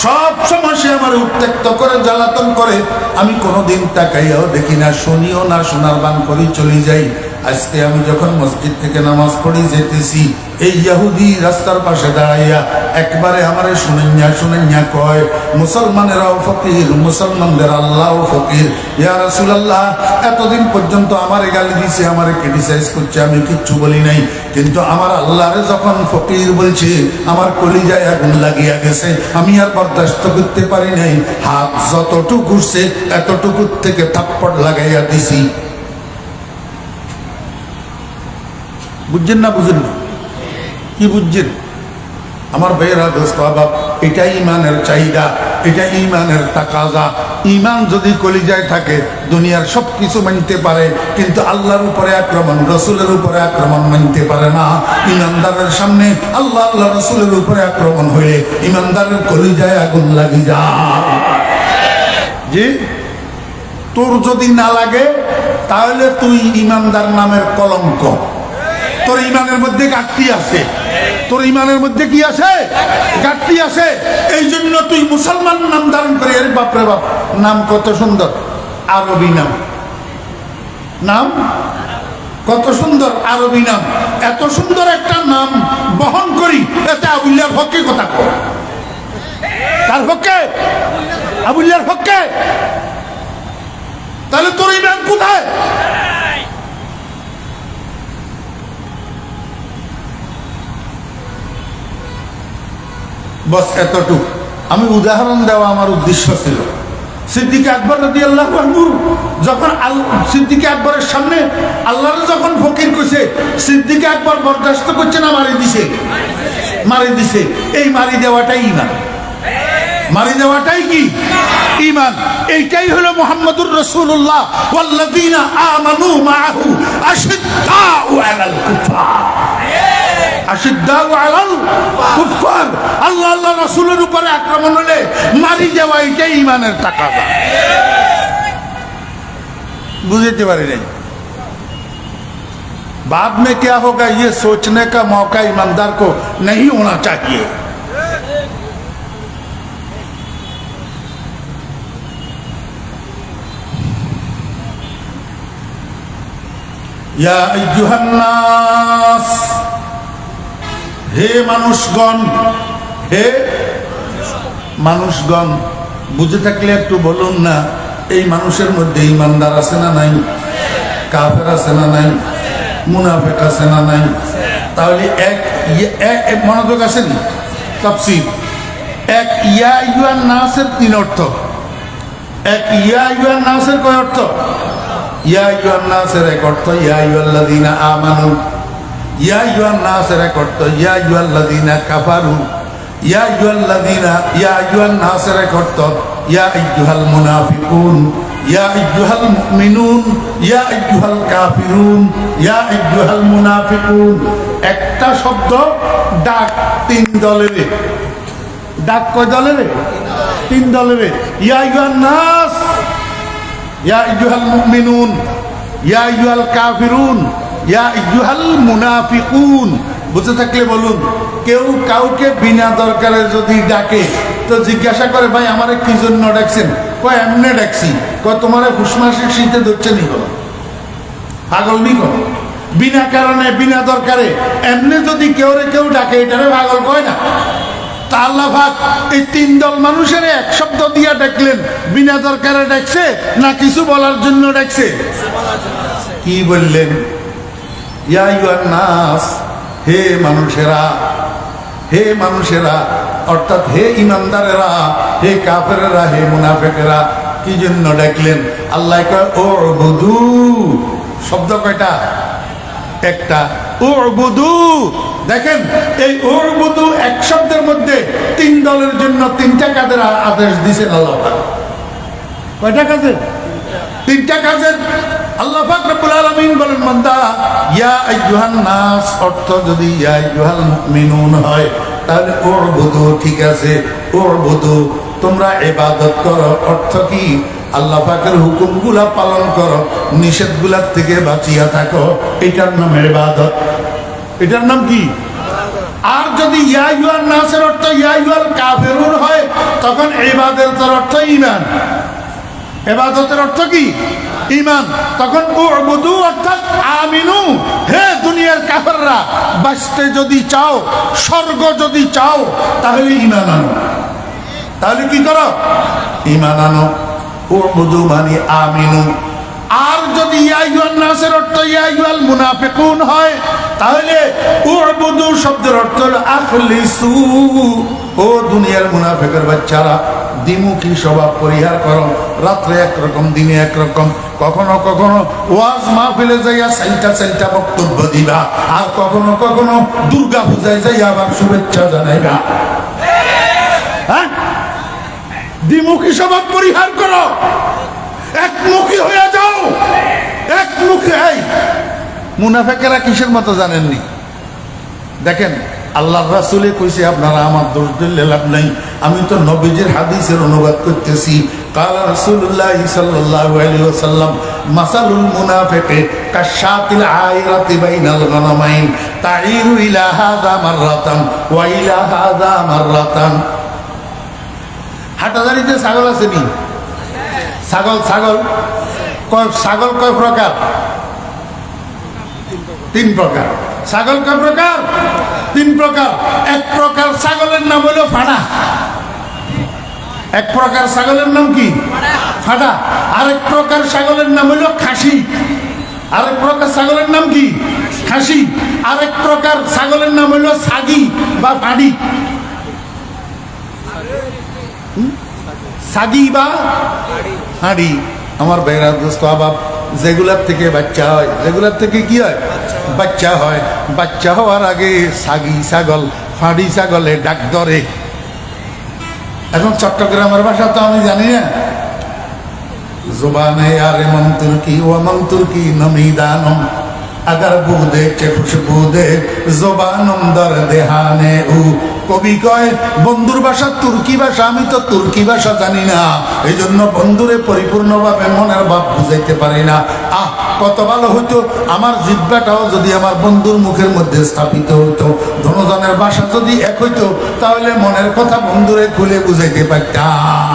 সব সময় সে আমার উত্ত্যক্ত করে, জ্বালাতন করে, আমি কোনোদিন তাকাইয়াও দেখি না, শুনিও না, শোনার বান করি চলে যাই। আজকে আমি যখন মসজিদ থেকে নামাজ পড়ি যেতেছি, এই ইহুদি রাস্তার পাশে দাঁড়াইয়া একবারে আমারে শুনাইয়া কয়, মুসলমানেরাও ফকির, মুসলমানদের আল্লাহও ফকির। ইয়া রাসূলুল্লাহ, এতদিন পর্যন্ত আমারে গালি দিছে, আমারে ক্রিটিসাইজ করছে, আমি কিচ্ছু বলি নাই, কিন্তু আমার আল্লাহরে যখন ফকির বলছে আমার কলিজায় আগুন লাগিয়া গেছে, আমি আর বরদাস্ত করতে পারি নাই। হাত যতটুকু উঠছে এতটুকু থেকে থাপ্পড় লাগাইয়া দিছি। বুঝছেন না? বুঝেন না? কি বুঝছেন? আমার ভাইয়েরা দোস্ত আবাব, এটা ইমানের চাহিদা, এটা ইমানের তাকাজা। ইমান যদি কলিজায় থাকে দুনিয়ার সব কিছু মানতে পারে, কিন্তু আল্লাহর উপরে আক্রমণ, রসুলের উপরে আক্রমণ মানতে পারে না। ইমানদারের সামনে আল্লাহ আল্লাহ রসুলের উপরে আক্রমণ হইলে ইমানদারের কলিজায় আগুন লাগি যায়। জি, তোর যদি না লাগে তাহলে তুই ইমানদার নামের কলঙ্ক, তোর ইমানের মধ্যে ঘাটতি আছে, তোর ইমানের মধ্যে কি আছে? ঘাটতি আছে। এই জন্য তুই মুসলমান নাম ধারণ করে, আরে বাপরে বাপ, নাম কত সুন্দর, আরবি নাম, নাম কত সুন্দর, আরবি নাম। এত সুন্দর একটা নাম বহন করি, এতে আবুল্লাহর পক্ষে কথা কর। তার পক্ষে, আবুল্লাহর পক্ষে। তাহলে তোর ইমান কোথায়? বস এতটুকু। আমি উদাহরণ দেওয়া আমার উদ্দেশ্য ছিল। সিদ্দিক আকবর রাদিয়াল্লাহু আনহু যখন সিদ্দিক আকবরের সামনে আল্লাহর যখন ফকির কইছে, সিদ্দিক আকবর বরদাস্ত করছে না, মারি দিছে, মারি দিছে। এই মারি দেওয়াটাই ইমান, মারি দেওয়াটাই কি ঈমান। এইটাই হলো মুহাম্মদুর রাসূলুল্লাহ, ওয়াল্লাযীনা আমানু মাআহু আশিদ্দাউ আলাল কুফার, আশিদ্দাউ আলাল কুফার। আল্লাহ আল্লাহ রাসূলের উপরে আক্রমণ হলে মারি দেওয়া, এটাই ঈমানের তাকাদা। বুঝতে পারি নাই। बाद में क्या होगा ये सोचने का मौका ईमानदार को नहीं होना चाहिए। या अय्युहान नास, हे মানুষগণ, হে মানুষগণ। বুঝে থাকলে একটু বলুন না, এই মানুষের মধ্যে ইমানদার আছে না নাই? কাফের আছে না নাই? মুনাফিক আছে না নাই? তাহলে এক মনোযোগ আছে নি? তাফসীর এক ইয়া আইয়ুহান নাসের তিন অর্থ। এক ইয়া আইয়ুহান নাসের কয় অর্থ? ইয়া আইয়ুহান নাসের এক অর্থ ইয়া আইয়ুহাল্লাযীনা আমানু, ইয়া আইয়ুহান নাসের এক অর্থ ইয়া আইয়ুহাল্লাযীনা কাফারু, ইয়া আইয়ুহান নাসের এক অর্থ ইয়া আইয়ুহাল মুনাফিকুন, ইয়া আইয়ুহাল মুমিনুন, ইয়া আইয়ুহাল কাফিরুন, ইয়া আইয়ুহাল মুনাফিকুন। একটা শব্দ ডাক তিন দলের। ডাক কয় দলের? তিন দলের। ইয়া আইয়ুহান নাস, ইয়া আইয়ুহাল মুমিনুন, ইয়া আইয়ুহাল কাফিরুন, ইয়া আইয়ুহাল মুনাফিকুন। বুঝে থাকলে বলুন। কেউ কাউকে বিনা দরকারে যদি ডাকে তো জিজ্ঞাসা করে, ভাই আমারে কি জন্য ডাকছেন? কয় এমনি ডাকছি। কয় তোমারে হুসমাসের শীতে ধরছে নি? করো পাগল নি? করো বিনা কারণে বিনা দরকারে এমনি যদি কেউ ডাকে, এটারে পাগল কয় না? তা আল্লাহ পাক এই তিন দল মানুষের এক শব্দ দিয়া ডাকলেন। বিনা দরকারে ডাকছে না কিছু বলার জন্য ডাকছে? কি বললেন? ইয়া আইয়ুহান নাস, হে মানুষেরা, হে মানুষেরা, অর্থাৎ হে ইমানদারেরা, হে কাফেরেরা, হে মুনাফিকেরা। কি জন্য ডাকলেন? আল্লাহ কয় উবুদু। শব্দ কয়টা? একটা। উবুদু। দেখেন এই উবুদু এক শব্দের মধ্যে তিন দলের জন্য তিনটা কাজের আদেশ দিয়েছেন আল্লাহ পাক। কয়টা কাজের? তিনটা কাজের। আল্লাহ পাক রব্বুল আলামিন বলেন, বান্দা ইয়া আইয়ুহান নাস অর্থ যদি ইয়া আইয়ুহাল মুমিনুন হয় তাহলে উবুদু, ঠিক আছে, উবুদু তোমরা ইবাদত করো। অর্থ কি? আল্লাহ পাকের হুকুমগুলা পালন করো, নিষেধগুলার থেকে বাঁচিয়া থাকো। এটার নাম ইবাদত। এটার নাম কি? আর যদি ইয়া আইয়ুহান নাসের অর্থ ইয়া আইয়ুহাল কাফিরুন হয় তখন ইবাদতের অর্থ ঈমান। ইবাদতের অর্থ কি? ঈমান। তখন উবুদু অর্থাৎ আমিনু। হে দুনিয়ার কাফেররা, বাঁচতে যদি চাও, স্বর্গ যদি চাও, তাহলে ঈমান আনো। তাহলে কি করো? ঈমান আনো। উবুদু মানে আমিনু। আর যদি ইয়া আইয়ুহান নাসের অর্থ ইয়া আইয়ুহাল মুনাফিকুন হয় তাহলে উবুদু শব্দের অর্থ হলো আখলিসু। ও দুনিয়ার মুনাফিকের বাচ্চারা, দ্বিমুখী স্বভাব পরিহার করো। রাত্রে একরকম, দিনে একরকম। কখনো কখনো ওয়াজ মাহফিলে যাইয়া সেলটা বক্তব্য দিবা, আর কখনো কখনো দুর্গা পূজায় যাইয়া আবার শুভেচ্ছা জানাইবা। হ্যাঁ, দ্বিমুখী স্বভাব পরিহার করো, একমুখী হয়ে যাও। একমুখী। মুনাফিকেরা কিসের মতো জানেননি? দেখেন আল্লাহ রাসূলে কইছে, আপনারা আমার দোষ দিলে লাভ নাই, আমি তো নবীজির হাদিসের অনুবাদ করতেছি। কালা রাসূলুল্লাহ সাল্লাল্লাহু আলাইহি ওয়াসাল্লাম, মাসালুল মুনাফিকি কাশাতিল আইরাতি বাইনাল গনামাইন তাইরু ইলা হাযা মাররাতান ওয়া ইলা হাযা মাররাতান। হাটাজারিতে ছাগল আছে নি? ছাগল ছাগল কয় প্রকার? 3 প্রকার। ছাগল কয় প্রকার? 3 প্রকার। এক প্রকার ছাগলের নাম হলো ফাড়া। এক প্রকার ছাগলের নাম কি? ফাড়া। আরেক প্রকার ছাগলের নাম হলো খাসি। আরেক প্রকার ছাগলের নাম কি? খাসি। আরেক প্রকার ছাগলের নাম হলো সাগি বা ফাড়ি। সাগি বা হাঁড়ি। আমার বেড়া দোস্ত আবাব, যেগুলার থেকে বাচ্চা হয়, যেগুলার থেকে কি হয়? বাচ্চা হয়। বাচ্চা হওয়ার আগে সাগি ছাগল, ফাঁড়ি ছাগলে ডাক ধরে। এখন চট্টগ্রামের ভাষা তো আমি জানি না। জুবানে আরে মন তুর্কি ও মন তুর্কি নমিদানম আগার বুদে চে খুশবু দে জবানম দর দেহানে উ। কবি কয় বন্ধুর ভাষা তুর্কি ভাষা, আমি তো তুর্কি ভাষা জানি না, এই জন্য বন্ধুরে পরিপূর্ণভাবে মনের ভাব বুঝাইতে পারি না। কত ভালো হইতো আমার জিহ্বাটাও যদি আমার বন্ধুর মুখের মধ্যে স্থাপিত হইতো, ধনজনের ভাষা যদি এক হইতো, তাহলে মনের কথা বন্ধুরে খুলে বুঝাইতে পারতাম।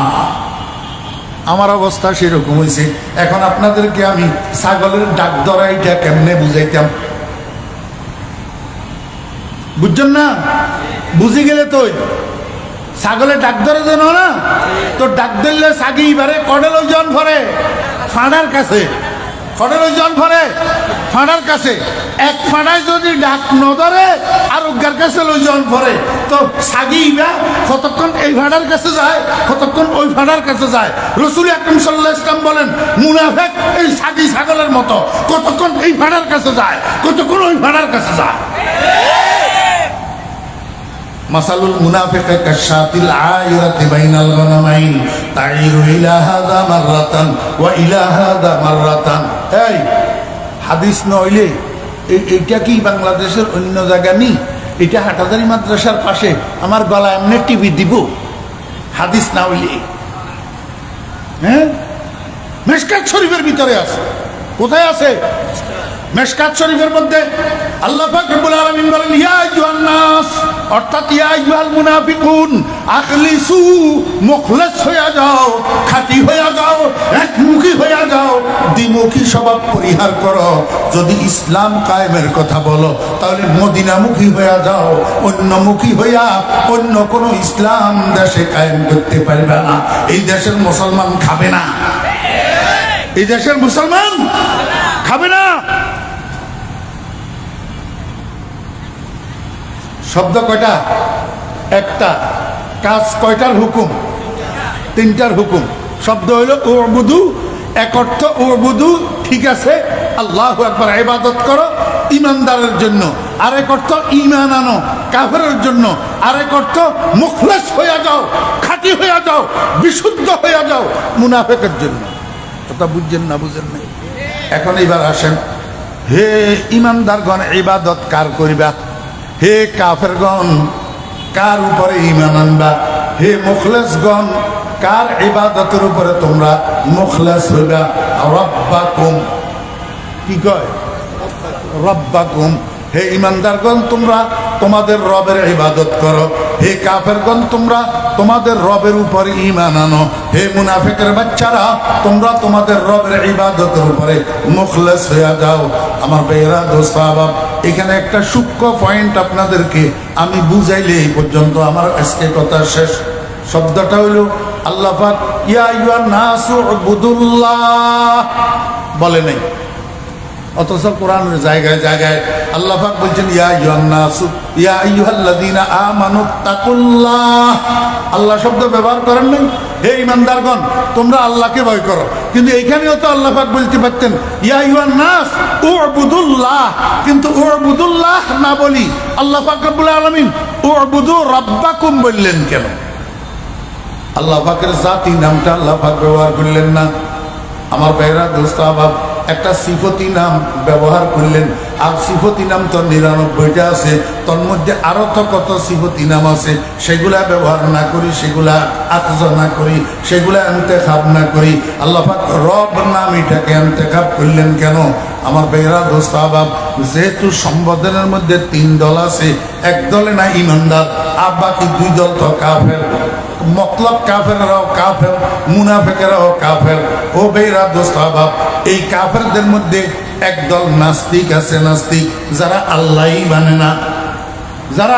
আমার অবস্থা সেরকম হয়েছে। এখন আপনাদেরকে আমি ছাগলের ডাক ধরাইটা কেমনে বুঝাইতাম, বুঝছেন না? বুঝে গেলে তো ছাগলের ডাক ধরে যেন না, তো ডাক ধরলে সাগি এবারে কডেল ওজন ভরে ফাঁড়ার কাছে, কডেল ওজন ভরে ফাঁড়ার কাছে। এক ফাঁড়ায় যদি ডাক ন ধরে আর উজ্ঞার কাছে ওজন ভরে, তো সাগি বা কতক্ষণ এই ফাঁড়ার কাছে যায়, কতক্ষণ ওই ফাঁড়ার কাছে যায়। রসুল আকরাম সাল্লাল্লাহু আলাইহি ওয়াসাল্লাম বলেন মুনাফিক এই সাগি ছাগলের মতো, কতক্ষণ এই ফাঁড়ার কাছে যায়, কতক্ষণ ওই ফাঁড়ার কাছে যায়। মাসালুল মুনাফিকি কাশাতিল আইরাতি বাইনাল গনামাইন তাইরু ইলা হাযা মাররাতান ওয়া ইলা হাযা মাররাতান। এই হাদিস নইলে এইটা কি বাংলাদেশের অন্য জায়গা নেই? এটা হাটাজারি মাদ্রাসার পাশে আমার গলা এমনি টিভি দিব হাদিস না হইলে। হ্যাঁ, মিশকাত শরীফের ভিতরে আছে। কোথায় আছে? মিশকাত শরীফের মধ্যে আল্লাহ পাক রব্বুল আলামিন বলেন ইয়া আইয়ুহান নাস, অর্থাৎ ইয়া আইয়ুহাল মুনাফিকুন আখলিসু, মুখলিস হয়ে যাও, খাঁটি হয়ে যাও, একমুখী হয়ে যাও, দ্বিমুখী স্বভাব পরিহার করো। যদি ইসলাম কায়েমের কথা বলো তাহলে মদিনামুখী হয়ে যাও, অন্যমুখী হইয়া অন্য কোনো ইসলাম দেশে কায়েম করতে পারবে না। এই দেশের মুসলমান খাবে না, এই দেশের মুসলমান খাবে না। শব্দ কয়টা? একটা। কাজ কয়টার হুকুম? 3টার হুকুম। শব্দ হইল উবুদু, এক অর্থ উবুদু, ঠিক আছে, আল্লাহু আকবার, ইবাদত করো ইমানদারের জন্য। আরেক অর্থ ঈমান আনো কাফেরের জন্য। আরেক অর্থ মুখলিস হয়ে যাও, খাঁটি হয়ে যাও, বিশুদ্ধ হয়ে যাও মুনাফিকের জন্য। কথা বুঝছেন না? বুঝেন না? এখন এবার আসেন, হে ইমানদারগণ ইবাদত কার করিবা? হে কাফেরগণ কার উপরে ঈমান আনবা? হে মুখলিসগণ কার ইবাদতের উপরে তোমরা মুখলিস হইবা? রব্বাকুম, কি কয়? রব্বাকুম। হে ইমানদারগণ তোমরা তোমাদের রবের ইবাদত করো। হে কাফেরগণ তোমরা তোমাদের রবের উপরে ঈমান আনো। হে মুনাফিকের বাচ্চারা তোমরা তোমাদের রবের ইবাদতের উপরে মুখলিস হয়ে যাও। আমার বেরা দোস্ত আহবাব, এখানে একটা সূক্ষ্ম পয়েন্ট আপনাদেরকে আমি বুঝাইলে এই পর্যন্ত আমার আজকে কথা শেষ। শব্দটা হইল আল্লাহ পাক ইয়া আইয়ুহান নাসু উবুদুল্লাহ বলে নাই, অথচ কোরআনের জায়গায় জায়গায় আল্লাহ পাক বলছেন ইয়া আইয়ুহান নাসু ইয়া আইয়ুহাল্লাযীনা আমানু তাকুল্লাহ। আল্লাহ শব্দ ব্যবহার করেন নাই। হে ঈমানদারগণ তোমরা আল্লাহকে ভয় করো, কিন্তু এইখানেও তো আল্লাহ পাক বলতে পারতেন ইয়া আইয়ুহান নাস উবুদুল্লাহ, কিন্তু উবুদুল্লাহ না বলি আল্লাহ পাক রব্বুল আলামিন উবুদু রাব্বাকুম বললেন কেন? আল্লাহ পাকের জাতি নামটা আল্লাহ পাক ব্যবহার করলেন না। আমার ভাইরা দোস্ত আহবাব, একটা সিফতি নাম ব্যবহার করলেন। আর সিফতি নাম তো 99টা আছে, তোর মধ্যে আরো তো কত সিফতি নাম আছে, সেগুলা ব্যবহার না করি, সেগুলা আখজা না করি, সেগুলা ইন্তেখাব না করি। আল্লাহ পাক রব নাম এটাকে ইন্তেখাব করলেন কেন? আমার বেহরা দোস্ত আবাব, যেহেতু সম্বোধনের মধ্যে 3 দল আছে, এক দলে না ইমানদার, আর বাকি 2 দল তো কাফের। মতলব কাফেররাও কাফের, মুনাফিকেরাও কাফের। ও বেহরা দোস্ত আবাব, এই কাফেরদের মধ্যে একদল নাস্তিক আছে, নাস্তিক যারা আল্লাহই মানে না, যারা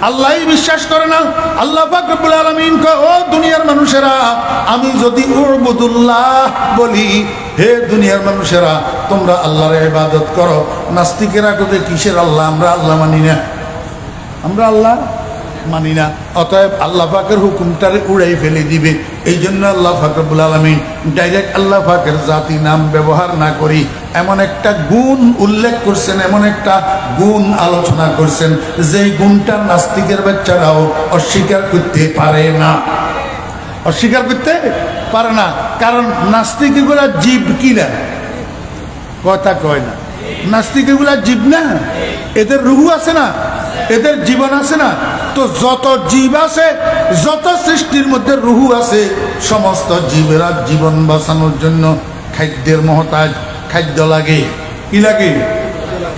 আল্লাহই বিশ্বাস করে না। আল্লাহ পাক রব্বুল আলামিন কয়, ও দুনিয়ার মানুষেরা, আমি যদি উবুদুল্লাহ বলি, হে দুনিয়ার মানুষেরা তোমরা আল্লাহর ইবাদত করো, নাস্তিকেরা কবে কিসের আল্লাহ? আমরা আল্লাহ মানি না, আমরা আল্লাহ মানি না। অতএব আল্লাহ পাকের হুকুমটারে উড়াই ফেলে দিবে। এই জন্য আল্লাহ পাক রব্বুল আলামিন ডাইরেক্ট আল্লাহ পাকের জাতি নাম ব্যবহার না করি এমন একটা গুণ উল্লেখ করছেন, এমন একটা গুণ আলোচনা করছেন, যেই গুণটা নাস্তিকের বাচ্চারাও অস্বীকার করতে পারে না, অস্বীকার করতে পারে না। কারণ নাস্তিক এগুলা জীব কিনা, কথা কয় না, নাস্তিক এগুলা জীব না, এদের রুহু আছে না, এদের জীবন আছে না। তো যত জীব আছে, যত সৃষ্টির মধ্যে রুহু আছে, সমস্ত জীবেরা জীবন বাঁচানোর জন্য খাদ্যের মহতাজ, খাদ্য লাগে। কি লাগে?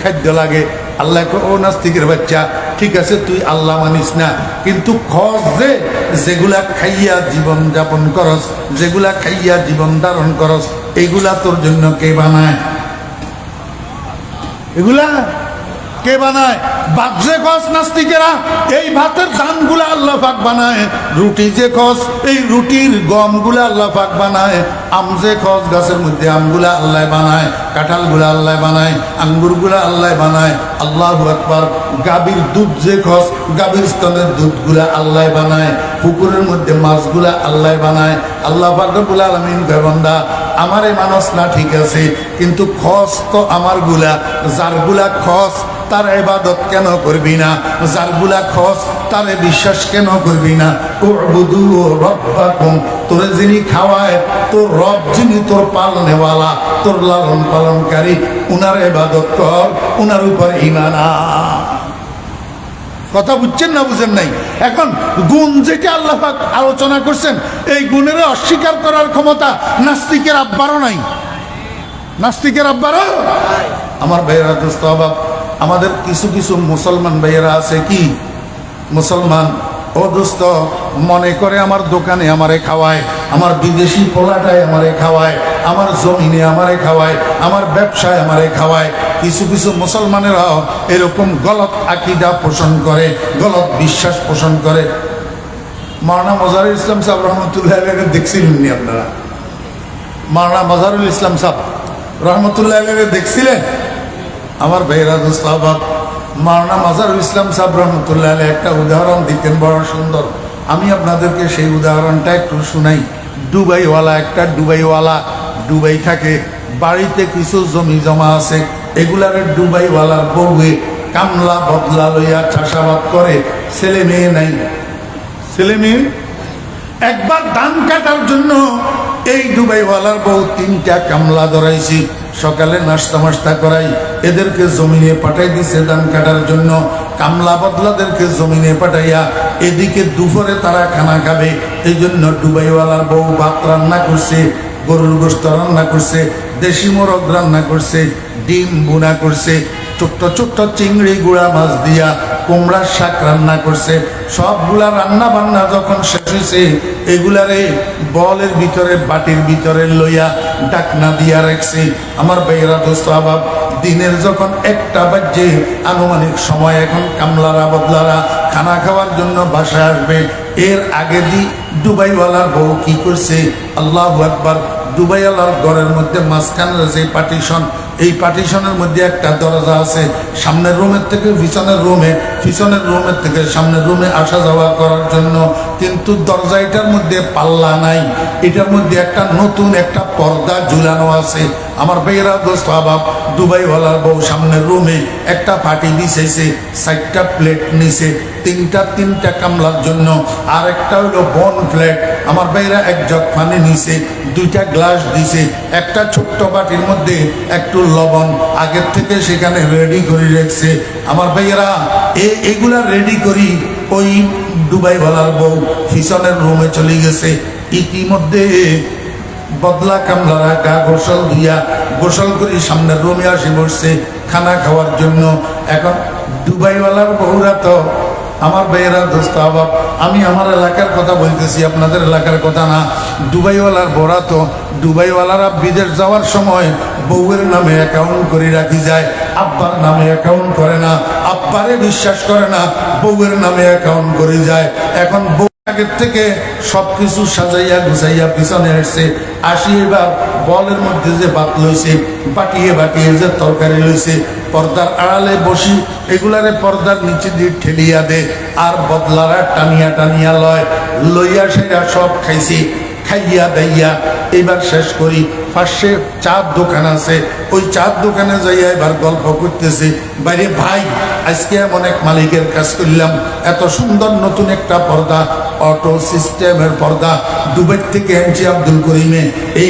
খাদ্য লাগে। আল্লাহ ও নাস্তিকের বাচ্চা, ঠিক আছে তুই আল্লাহ মানিস না, কিন্তু খোঁজ যে যেগুলা খাইয়া জীবন যাপন করস, যেগুলা খাইয়া জীবন ধারণ করস, এগুলা তোর জন্য কে বানায়? এগুলা কে বানায়? ভাত যে খস নাস্তিকেরা, এই ভাতের ধানগুলা আল্লাহ পাক বানায়। রুটি যে খস, এই রুটির গমগুলা আল্লাহ পাক বানায়। আম যে খস, গাছের মধ্যে আমগুলা আল্লাহ বানায়, কাঁঠালগুলা আল্লাহ বানায়, আঙ্গুরগুলা আল্লাহ বানায়। আল্লাহু আকবার। গাভীর দুধ যে খস, গাভীর স্তনের দুধগুলা আল্লাহ বানায়। পুকুরের মধ্যে মাছগুলা আল্লাহ বানায়। আল্লাহ পাক রব্বুল আলামিন কয়, বান্দা আমারে মানুষ না ঠিক আছে, কিন্তু খস তো আমার গুলা, যারগুলা খস তার ইবাদত কেন করবি না? যারগুলা খস তারে বিশ্বাস কেন করবি না? উবুদু রাব্বাকুম, তোরে যিনি খাওয়ায়, তোর রব যিনি তোর পালনেওয়ালা, তোর লালন পালনকারী, উনার ইবাদত কর, উনার উপর ঈমান আন। কথা বুঝছেন না বুঝেন নাই? এখন গুণ যেটা আল্লাহ পাক আলোচনা করছেন, এই গুণের অস্বীকার করার ক্ষমতা নাস্তিকের আব্বারও নাই, নাস্তিকের আব্বারও। আমার ভাইয়েরা দোস্ত অভাব, আমাদের কিছু কিছু মুসলমান ভাইয়েরা আছে, কি মুসলমান, ও দোস্ত মনে করে আমার দোকানে আমারে খাওয়ায়, আমার বিদেশি পোলাটায় আমারে খাওয়ায়, আমার জমিনে আমারে খাওয়ায়, আমার ব্যবসায় আমারে খাওয়ায়। কিছু কিছু মুসলমানেরাও এরকম গলত আকীদা পোষণ করে, গলত বিশ্বাস পোষণ করে। মাওলানা মজারুল ইসলাম সাহেব রহমতুল্লাহ আলাইহি দেখছিলেন নি আপনারা? মাওলানা মজারুল ইসলাম সাহেব রহমতুল্লাহ আলাইহি দেখছিলেন? আমার ভাইয়েরা দোস্ত আহবাব, মাওলানা মজারুল ইসলাম সাহেব রহমতুল্লাহ আলাইহি একটা উদাহরণ দিতেন বড় সুন্দর। আমি আপনাদেরকে সেই উদাহরণটা একটু শুনাই। দুবাইওয়ালা, একটা দুবাইওয়ালা দুবাই থাকে, বাড়িতে কিছু জমি জমা আছে, এগুলারে দুবাইওয়ালার বউয়ে কামলা বদলা লইয়া চাষাবাদ করে, ছেলে মেয়ে নাই। ছেলে মেয়ে একবার ধান কাটার জন্য এই দুবাইওয়ালার বউ 3টা কামলা ধরাইছি, সকালে নাস্তা মাস্তা করাই, এদেরকে জমিনে পাঠাই দিছে ধান কাটার জন্য। কামলা বদলাদেরকে জমিনে পাঠাইয়া এদিকে দুপুরে তারা খানা খাবে, এই জন্য দুবাইওয়ালার বউ ভাত রান্না করছে, গরুর গোশত রান্না করছে, দেশি মোরগ রান্না করছে, ডিম বুনা করছে, ছোট্ট ছোট্ট চিংড়ি গুঁড়া মাছ দিয়া কুমড়ার শাক রান্না করছে। সবগুলা রান্না বান্না যখন শেষ হয়েছে, এগুলারে বলের ভিতরে, বাটির ভিতরে লইয়া ডাকনা দিয়া রাখছে। আমার ভাইয়েরা দোস্ত আহবাব, দিনের যখন 1টা বাজে আনুমানিক সময়, এখন কামলারা বদলারা খানা খাওয়ার জন্য বাসায় আসবে। এর আগে দুবাইওয়ালার বউ কি করছে? আল্লাহু আকবার। দুবাইওয়ালার ঘরের মধ্যে মাঝখানের যে পার্টিশন, এই পার্টিশনের মধ্যে একটা দরজা আছে, সামনের রুমের থেকে পিছনের রুমে, পিছনের রুমের থেকে সামনের রুমে আসা যাওয়া করার জন্য। কিন্তু দরজা এটার মধ্যে পাল্লা নাই, এটার মধ্যে একটা নতুন একটা পর্দা ঝুলানো আছে। আমার ভাইয়েরা দোস্ত আহবাব, দুবাইওয়ালার বউ সামনের রুমে একটা পাটি বিছাইছে, 4টা প্লেট নিছে, তিনটা কামলার জন্য, আর একটা হলো বন ফ্ল্যাট। আমার ভাইরা এক জগ পানি নিছে, 2টা গ্লাস দিছে, একটা ছোট্ট বাটির মধ্যে একটু লবণ আগের থেকে সেখানে রেডি করে রাখছে। আমার ভাইয়েরা এগুলা রেডি করি ওই ডুবাইওয়ালার বউ পিছনের রুমে চলে গেছে। ইতিমধ্যে বদলা কামলারা গা গোসল দিয়া গোসল করে সামনের রুমে আসি বসছে খানা খাওয়ার জন্য। এখন ডুবাইওয়ালার বউরা তো আমার ভাইয়েরা দোস্ত আবাব, আমি আমার এলাকার কথা বলতেছি, আপনাদের এলাকার কথা না। ডুবাইওয়ালার বউরা তো, ডুবাইওয়ালারা বিদেশ যাওয়ার সময় বউয়ের নামে অ্যাকাউন্ট করে রাখি যায়, আব্বার নামে অ্যাকাউন্ট করে না, আব্বারে বিশ্বাস করে না, বউয়ের নামে অ্যাকাউন্ট করে যায়। এখন বউ আগের থেকে সবকিছু সাজাইয়া গুছাইয়া পিছনে আসছে, আসি এবার বলের মধ্যে যে ভাত লইছে, বাটিয়ে বাটিয়ে যে তরকারি লইছে, পর্দার আড়ালে বসি এগুলারে পর্দার নিচে দিয়ে ঠেলিয়া দে, আর বদলারা টানিয়া টানিয়া লয়, লইয়া সেরা সব খাইছি। খাইয়া দাইয়া এবার শেষ করি। পাশে চার দোকান আছে, ওই চার দোকানে যাইয়া এবার গল্প করতেছি, বাইরে ভাই আজকে এমন এক মালিকের কাজ করলাম, এত সুন্দর নতুন একটা পর্দা, অটো সিস্টেমের পর্দা, দুবাই থেকে আনছি আব্দুল করিমে। এই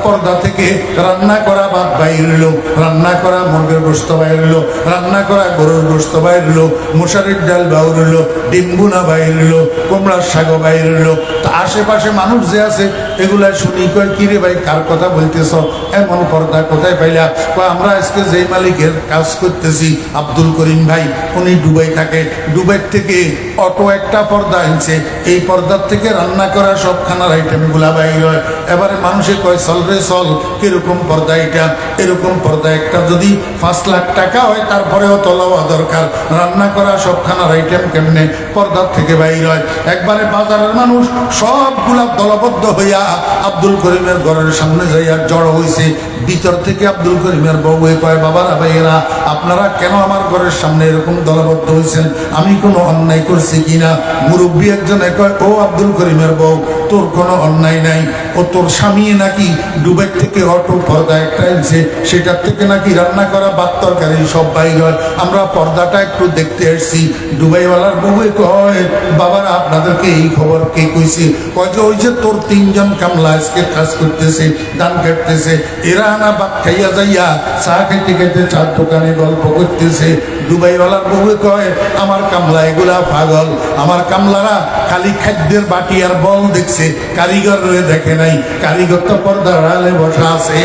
পর্দা থেকে রান্না করা ভাত বাইর হইলো, রান্না করা মুরগের গোশত বাইর হইলো, রান্না করা গরুর গোশত বাইর হইলো, মশারির ডাল বাইর হইলো, ডিম্বুনা বাইর হইলো, কুমড়ার শাক বাইর হইলো। তো আশেপাশে মানুষ যে আছে এগুলা শুনি, কয় কিরে ভাই কার কথা বলতেছ, এমন পর্দা কোথায় পাইলা? কয় আমরা আজকে যেই মালিকের কাজ করতেছি আব্দুল করিম ভাই, উনি দুবাই থাকে, দুবাই থেকে অটো একটা পর্দা আনছে, এই পর্দার থেকে রান্না করা সব খানার আইটেম গুলা বাইর হয়। এবারে মানুষে কয় চল রে চল, কিরকম পর্দা এটা? এরকম পর্দা একটা যদি 5 লাখ টাকা হয় তারপরেও তো লওয়া দরকার, রান্না করা সব খানার আইটেম কেমনে পর্দার থেকে বাইর হয়? একবারে বাজারের মানুষ সবগুলা দলবদ্ধ হইয়া আব্দুল করিমের ঘরের সামনে যাইয়া জড়ো হয়েছে। ভিতর থেকে আব্দুল করিমের বউ কয়, বাবারা ভাইয়েরা আপনারা কেন আমার ঘরের সামনে এরকম দলবদ্ধ হয়েছেন? আমি কোনো অন্যায় করছি কিনা? মুরব্বী একজনে কয়, ও আব্দুল করিমের বউ তোর কোনো অন্যায় নাই, ও তোর স্বামী নাকি দুবাই থেকে অটো পর্দা একটা এসেছে, সেটার থেকে নাকি রান্না করা ভাত তরকারি সব বাইর হয়, আমরা পর্দাটা একটু দেখতে এসছি। দুবাইওয়ালার বউ কয়, বাবারা আপনাদেরকে এই খবর কে কইছে? কয় যে ওই যে তোর 3 জন কামলা আজকে কাজ করতেছে, ধান কাটতেছে, এরা আনা ভাত খাইয়া যাইয়া চা খাইতে খাইতে চার দোকানে গল্প করতেছে। দুবাইওয়ালার বউ কয়, আমার কামলা এগুলা পাগল, আমার কামলারা খালি খাদ্যের বাটি আর বল দেখছে, কারিগর দেখে নাই, কারিগর তো পর্দার আড়ালে বসা আছে।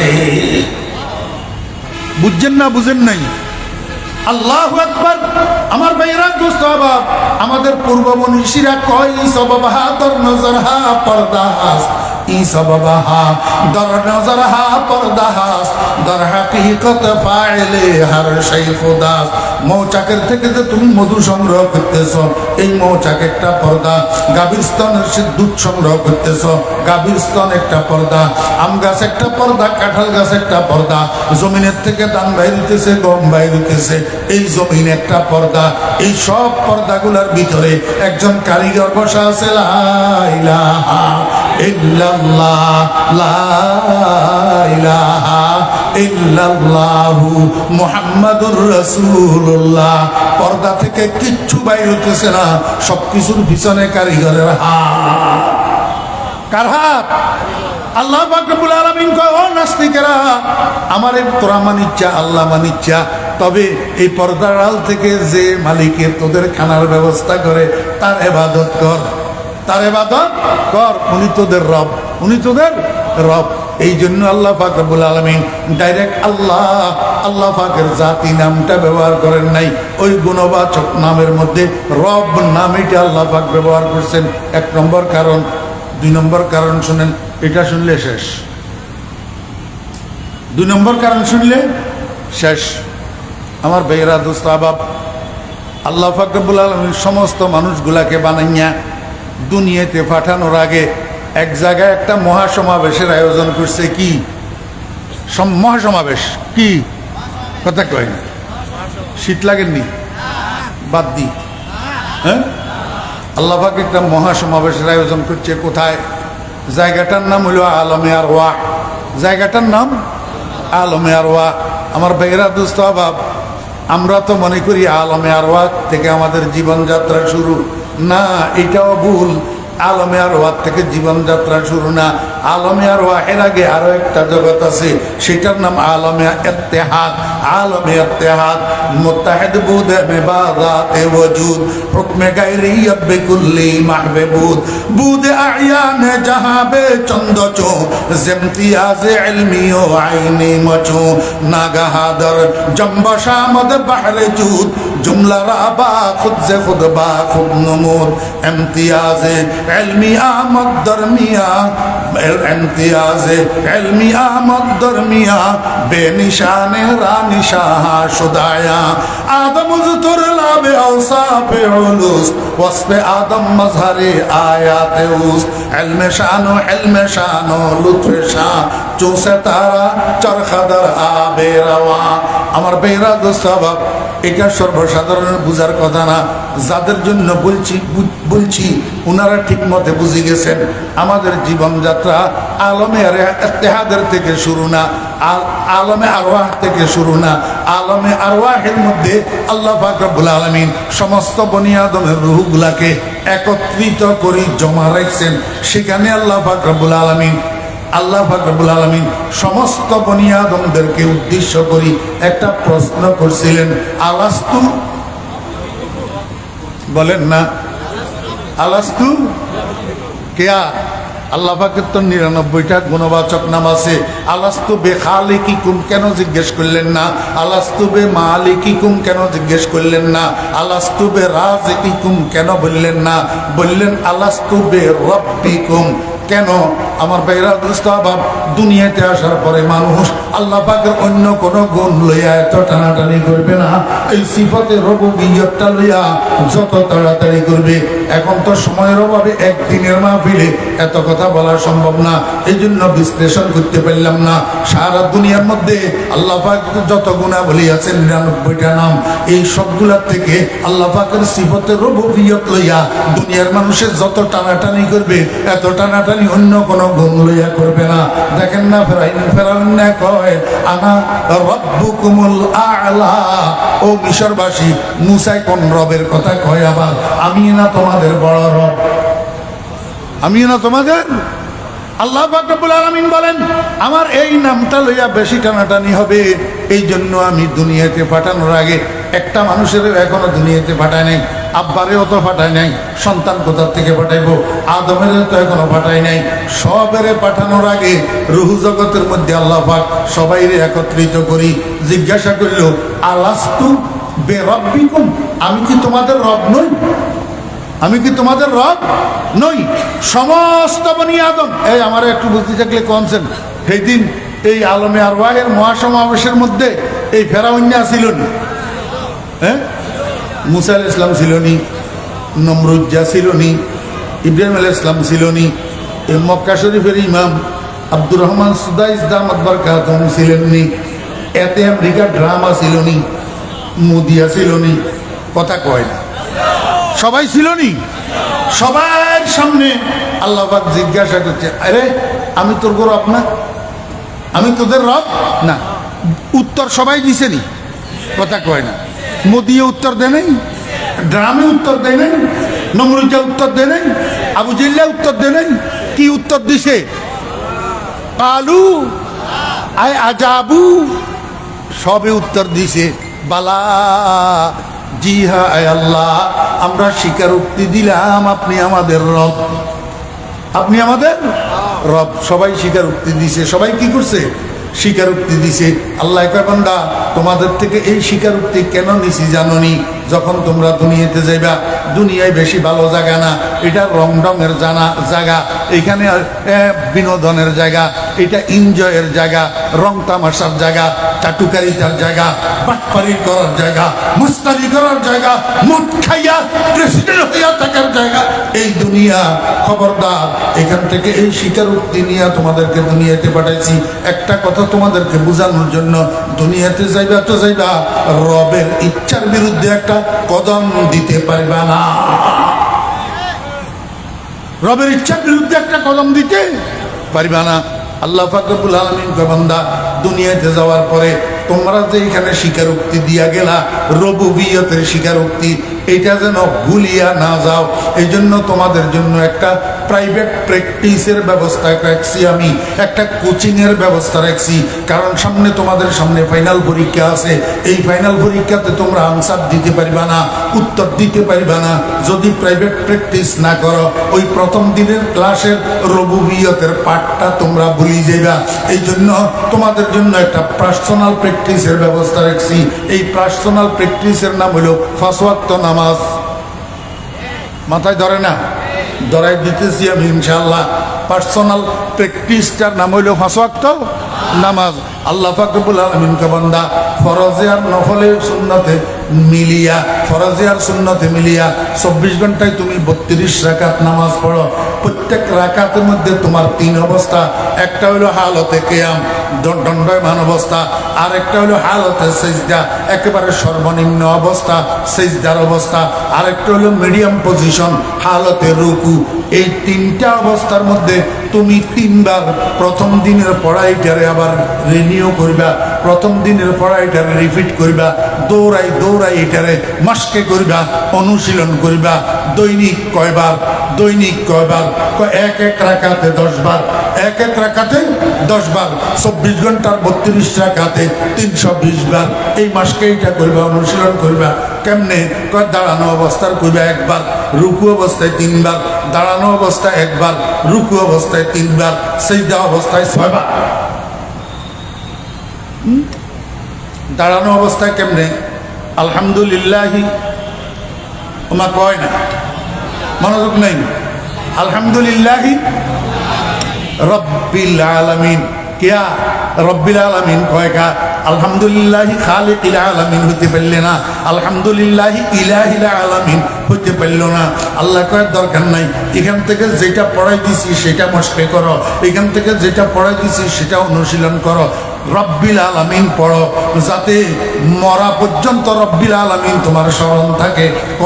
বুঝছেন না? বুঝেন নাই? আল্লাহু আকবার। আমার ভাইরা দোস্ত বাপ, আমাদের পূর্ব মনীষীরা কয় সবাব হাতর নজর হা পর্দাস, ই সবাব হা দর নজর হা পর্দাস, দর হাকিকত ফাইলে হর শাই খুদাস। মৌচাকের থেকে যে তুমি মধু সংগ্রহ করতেছ, এই মৌচাক একটা পর্দা। গাভীর স্তনের দুধ সংগ্রহ করতেছ, গাভীর স্তন একটা পর্দা। আম গাছ একটা পর্দা, কাঁঠাল গাছ একটা পর্দা। জমিনের থেকে ধান বাইর হইতেছে, গম বাইর হইতেছে, এই জমিন একটা পর্দা। এই সব পর্দাগুলোর ভিতরে একজন কারিগর বসা আছে। লা ইলাহা ইল্লাল্লাহ, লা ইলাহা ইল্লাল্লাহু মুহাম্মাদুর রাসূলুল্লাহ। পর্দা থেকে কিচ্ছু বাইর হইতেছে না, সবকিছুর পিছনে কারিগরের হাত। কার হাত? আল্লাহ পাক রব্বুল আলামিন কয়, ও নাস্তিকেরা, আমারে তোরা মানিচ্ছা, আল্লাহ মানিচ্ছা, তবে এই পর্দার আড়াল থেকে যে মালিকে তোদের খানার ব্যবস্থা করে তার ইবাদত কর, তার ইবাদত কর, উনি তোদের রব, উনি তোদের রব। এই জন্য আল্লাহ পাক রব্বুল আলামিন ডাইরেক্ট আল্লাহ পাকের জাতি নামটা ব্যবহার করেন নাই, ওই গুণবাচক নামের মধ্যে রব নামটা আল্লাহ পাক ব্যবহার করছেন। 1 নম্বর কারণ। 2 নম্বর কারণ শুনেন, এটা শুনলে শেষ। 2 নম্বর কারণ শুনলে শেষ। আমার ভাইয়েরা দোস্ত আবাব, আল্লাহ পাক রব্বুল আলামিন সমস্ত মানুষগুলাকে বানাইয়া দুনিয়াতে পাঠানোর আগে এক জায়গায় একটা মহাসমাবেশের আয়োজন করছে। কি মহাসমাবেশ? কি কথা কয় না? শীত লাগেননি? বাদ দি। হ্যাঁ, আল্লাহ পাক একটা মহাসমাবেশের আয়োজন করছে। কোথায়? জায়গাটার নাম হলো আলমে আরওয়া। জায়গাটার নাম আলমে আরওয়া। আমার ভাইয়েরা দোস্ত আবাব, আমরা তো মনে করি আলমে আরওয়াহ থেকে আমাদের জীবনযাত্রা শুরু। না, এটাও ভুল। আলমে আরওয়াহ থেকে জীবনযাত্রা শুরু না। আলমে আরওয়াহের আগে আরো একটা জগৎ আছে, সেটার নাম আলমে ইত্তেহাদ। আলমে ইত্তেহাদ মুত্তাহিদ বুদ মেবাদাতে ওজুদ হুকমে গায়রিয়ত বিকুল্লি মাহবুদ বুদ আয়ানে জাহাবে চন্দচো জিমতিয়াজে ইলমি ও আইনি মচো নাগাহাদর জম্বশামদ বাহরে জুদ জুমলা রাবা খুদ से खुद बा खुद नमूद इम्तियाज़े इल्मी आमद दरमिया इम्तियाज़े इल्मी आमद दरमिया बेनिशान रानिशाह शुदाया आदम जुतुर लाबे औसाफे उलूस वस्फे आदम मजहरे आयात उस इल्मे शानो लुत्फे शाह चूसे तारा चरखदर आबे रवा আমার বেরা দোস্তাবাব, এটা সর্বসাধারণের বুঝার কথা না। যাদের জন্য বলছি ওনারা ঠিক মতে বুঝে গেছেন। আমাদের জীবনযাত্রা আলমে ইত্তেহাদের থেকে শুরু না, আলমে আরওয়াহ থেকে শুরু না। আলমে আরওয়াহের মধ্যে আল্লাহ পাক রব্বুল আলামিন সমস্ত বনি আদমের রূহগুলাকে একত্রিত করে জমা রাখছেন। সেখানে আল্লাহ পাক রব্বুল আলামিন সমস্ত বনি আদমদেরকে উদ্দেশ্য করি একটা প্রশ্ন করছিলেন, আলাস্তু, বলেন না আলাস্তু কেয়া। আল্লাহ পাকের তো 99টা গুণবাচক নাম আছে। আলাস্তু বে খালিকিকুম কেন জিজ্ঞেস করলেন না? আলাস্তু বে মালিকিকুম কেন জিজ্ঞেস করলেন না? আলাস্তু বে রাজিকিকুম কেন বললেন না? বললেন আলাস্তু বে রব্বিকুম। কেন? আমার ভাইরা দোস্তাবাব, দুনিয়াতে আসার পরে মানুষ আল্লাহ পাকের অন্য কোন গুণ লইয়া এত টানাটানি করবে না। এই সিফাতে রুবুবিয়্যাতটা লইয়া যত তাড়াতাড়ি করবে। এখন তো সময়ের অভাবে একদিনের মাহফিলে এত কথা বলা সম্ভব না, এই জন্য বিশ্লেষণ করতে পারলাম না। সারা দুনিয়ার মধ্যে আল্লাহ পাক যত গুণাবলী আছে 99টা নাম, এই সবগুলার থেকে আল্লাহ পাকের সিফাতে রুবুবিয়্যাত লইয়া দুনিয়ার মানুষের যত টানাটানি করবে এত টানাটানি অন্য কোন গুণ লইয়া করবে না। দেখেন না ফেরাউন কয় আনা রব্বুকুমুল আ'লা। ও মিশরবাসী, মুসা কোন রবের কথা কয় আবার? আমি না তোমাদের বড় রব? আমি না তোমাদের? আল্লাহ পাক রব্বুল আলামিন বলেন আমার এই নামটা লইয়া বেশি টানাটানি হবে, এই জন্য আমি দুনিয়াতে পাঠানোর আগে একটা মানুষের এখনো দুনিয়াতে পাঠায় নাই। আব্বারেও তো পাঠায় নাই, সন্তান কোথার থেকে পাঠাইবো? আদমের তো এখনো পাঠায় নাই। সবের পাঠানোর আগে রুহ জগতের মধ্যে আল্লাহ পাক সবাইরে একত্রিত করি জিজ্ঞাসা করিল, আলাস্তু বে রব্বিকুম, আমি কি তোমাদের রব নই? আমি কি তোমাদের রব নই? সমস্ত বনি আদম, এই আমার একটু বুঝতে থাকলে কনসেন, সেই দিন এই আলমে আরওয়াহের মহাসমাবেশের মধ্যে এই ফেরাউন ছিল নি? হ্যাঁ, মুসা আলাইহিস সালাম ছিল নি, নমরুদ ছিল নি, ইব্রাহিম আলাইহিস সালাম ছিল নি, এই মক্কা শরীফের ইমাম আব্দুর রহমান সুদাইস দামাত বারকাতুহু ছিলেন নি, এতে আমেরিকার ড্রামা ছিল নি, মুদিয়া ছিল নি, কথা কয় না, সবাই ছিল নি। সবার সামনে আল্লাহ পাক জিজ্ঞাসা করছে, আরে আমি তোর রব না? আমি তোদের রব না? উত্তর সবাই দিছে নি, কথা কয় না। মোদিয়ে উত্তর দেয় নাই, ড্রামে উত্তর দেয় নাই, নমরুজা উত্তর দেয় নাই, আবু জিল্লা উত্তর দেয় নাই। কি উত্তর দিছে? কালু আয় আজাবু, সবে উত্তর দিছে বালা, জি হ্যাঁ আয় আল্লাহ, আমরা স্বীকারোক্তি দিলাম আপনি আমাদের রব, আপনি আমাদের রব। সবাই স্বীকারোক্তি দিছে। সবাই কি করছে? স্বীকারোক্তি দিছে। আল্লাহ কয় বান্দা, তোমাদের থেকে এই স্বীকারোক্তি কেন নিছি জানোনি? যখন তোমরা দুনিয়াতে যাইবা, দুনিয়ায় বেশি ভালো জায়গা না, এটা রং রঙের জায়গা, এখানে বিনোদনের জায়গা, এটা এনজয়ের জায়গা, রং তামাশার জায়গা, চাটুকারিতার জায়গা, বাটপারি করার জায়গা, মস্তানি করার জায়গা, মদ খাইয়া প্রেসিডেন্ট হইয়া থাকার জায়গা এই দুনিয়া। খবরদার, এখান থেকে এই স্বীকারোক্তি নিয়ে তোমাদেরকে দুনিয়াতে পাঠাইছি একটা কথা তোমাদেরকে বোঝানোর জন্য। দুনিয়াতে যাইবা তো যাইবা, রবের ইচ্ছার বিরুদ্ধে একটা কদম দিতে পারবা না। রবের ইচ্ছার বিরুদ্ধে একটা কদম দিতে পারবা না। আল্লাহ পাক রব্বুল আলামিন কয় বান্দা, দুনিয়াতে যাওয়ার পরে তোমরা যে এখানে স্বীকারোক্তি দিয়া গেলা রুবুবিয়তের স্বীকারোক্তি, এটা যেন ভুলিয়া না যাও। এই জন্য তোমাদের জন্য একটা প্রাইভেট প্র্যাকটিসের ব্যবস্থা রাখছি, আমি একটা কোচিংয়ের ব্যবস্থা রাখছি। কারণ সামনে তোমাদের সামনে ফাইনাল পরীক্ষা আছে। এই ফাইনাল পরীক্ষাতে তোমরা আনসার দিতে পারবা না, উত্তর দিতে পারবা না যদি প্রাইভেট প্র্যাকটিস না করো। ওই প্রথম দিনের ক্লাসের রুবুবিয়তের পাঠটা তোমরা ভুলি যাইবা। এই জন্য তোমাদের জন্য একটা পার্সোনাল প্র্যাকটিসের ব্যবস্থা রাখছি। এই পার্সোনাল প্র্যাকটিসের নাম হলো 5 ওয়াক্ত নামাজ। মাথায় ধরে না? ধরাই দিতেছি আমি ইনশাআল্লাহ। পার্সোনাল প্র্যাকটিসটার নাম হইল 5 ওয়াক্ত নামাজ। আল্লাহ পাক রব্বুল আলামিন কে বান্দা ফরজে আর নফলে সুন্নতে মিলিয়া, ফরজে আর সুন্নতে মিলিয়া 24 ঘন্টায় তুমি 32 রাকাত নামাজ পড়ো। প্রত্যেক রাকাতের মধ্যে তোমার 3 অবস্থা। একটা হইল হালতে কিয়াম, দণ্ডায়মান অবস্থা। আর একটা হইল হালতে সিজদা, একেবারে সর্বনিম্ন অবস্থা, সিজদার অবস্থা। আর একটা হইল মিডিয়াম পজিশন, হালতে রুকু। এই 3টা অবস্থার মধ্যে তুমি 3 বার প্রথম দিনের পড়াইটারে আবার রিনিউ করবা, প্রথম দিনের পড়াইটারে রিপিট করবা, দৌড়াই এটারে মাসকে করবা, অনুশীলন করবা। দৈনিক কয়বার? দৈনিক কয়বার? এক রাকাতে 10 বার, এক রাকাতে 10 বার। 24 ঘন্টার 32 রাকাতে 320 বার। এই মাসকে এটা করবা, অনুশীলন করবা। কেমনে? দাঁড়ানো অবস্থার করবা 1 বার, রুকু অবস্থায় 3 বার, দাঁড়ানো অবস্থায় 1 বার, রুকু অবস্থায় 3 বার, সিজদা অবস্থায় 6 বার। দাঁড়ানো অবস্থায় কেমনে? আলহামদুলিল্লাহি, ওমা কয় না, মনোযোগ নেই। আলহামদুলিল্লাহি রব্বিল আলামিন। কিয়া রব্বিল আলামিন কয়কা? আলহামদুলিল্লাহি খালিকিল আলামিন হইতে পারলে না, আলহামদুলিল্লাহি ইলাহিল আলামিন হইতে পারল না। আল্লাহ কয় দরকার নাই, এখান থেকে যেটা পড়াই দিছি সেটা মস্কে করো, এখান থেকে যেটা পড়াই দিছি সেটা অনুশীলন করো। রব্বিল আলামিন পড়ো, যাতে মরা পর্যন্ত রব্বিল আলামিন তোমার স্মরণ থাকে। ক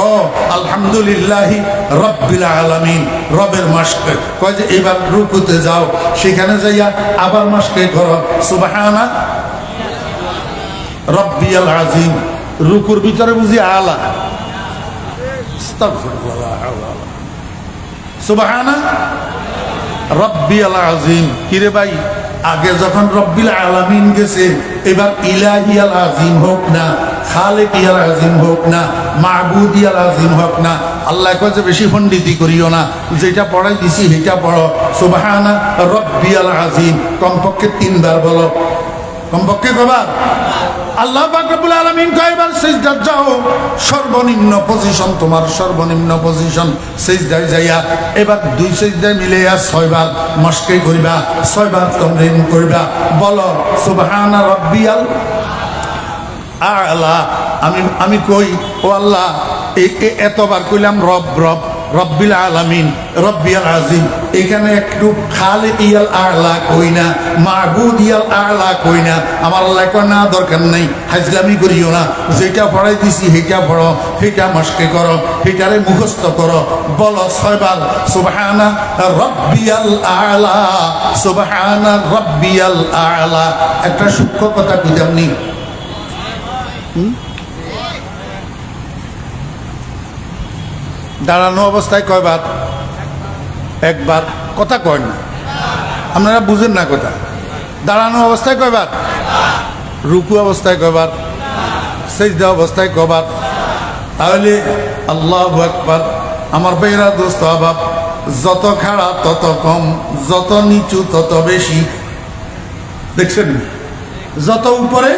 আলহামদুলিল্লাহি রব্বিল আলামিন, রবের মাসকে। কয় যে এবার রুকুতে যাও, সেখানে যাইয়া আবার মাসকে করো সুবহানা রব্বিয়াল আযীম। রুকুর ভিতরে বুঝি আলা, আস্তাগফিরুল্লাহ, সুবহানা রব্বিয়াল আযীম। কিরে ভাই, আগে যখন রব্বিল আলামিন গেছে, এবার ইলাহিয়াল আযীম হোক না, খালিকিয়াল আযীম হোক না, মাবুদিয়াল আযীম হোক না। আল্লাহ কয় যে বেশি পণ্ডিতি করিও না, যেটা পড়াই দিছি সেটা পড়ো। সুবহানা রব্বিয়াল আযীম কমপক্ষে 3 বার বলো। কমপক্ষে কবার? আল্লাহ পাক রব্বুল আলামিন কয় এবার সিজদায় যাও, সর্বনিম্ন পজিশন তোমার, সর্বনিম্ন পজিশন সিজদায় যাইয়া এবার 2 সিজদায় মিলাইয়া 6 বার মস্কে করিবা, 6 বার তামরিন করিবা। বলো সুবহানা রাব্বিয়াল আ'লা। আমি কই ও আল্লাহ, এতবার কইলাম রব রব রব্বিল আলামিন রব্বিয়াল আযীম, এখানে একটু খালিকিয়াল আ'লা কই না, মাবুদিয়াল আ'লা কই না। আমার আল্লাহ কয় না, দরকার নাই, হাজলামি করিও না, যেটা পড়াই দিছি সেটা পড়ো, সেটা মস্কে করো, সেটারে মুখস্থ করো। বলো 6 বার সুবহানা রব্বিয়াল আ'লা, সুবহানা রব্বিয়াল আ'লা। একটা সূক্ষ্ম কথা কইতাম নি, দাঁড়ানো অবস্থায় কয়বার? 1 বার। কথা কয় না, আপনারা বুঝেন না কথা। দাঁড়ানো অবস্থায় কয়বার? রুকু অবস্থায় কয়বার? সিজদা অবস্থায় কয়বার? তাহলে আল্লাহু আকবার। আমার ভাইরা, দোস্ত আবাব, যত খাড়া তত কম, যত নিচু তত বেশি। দেখছেন? যত উপরে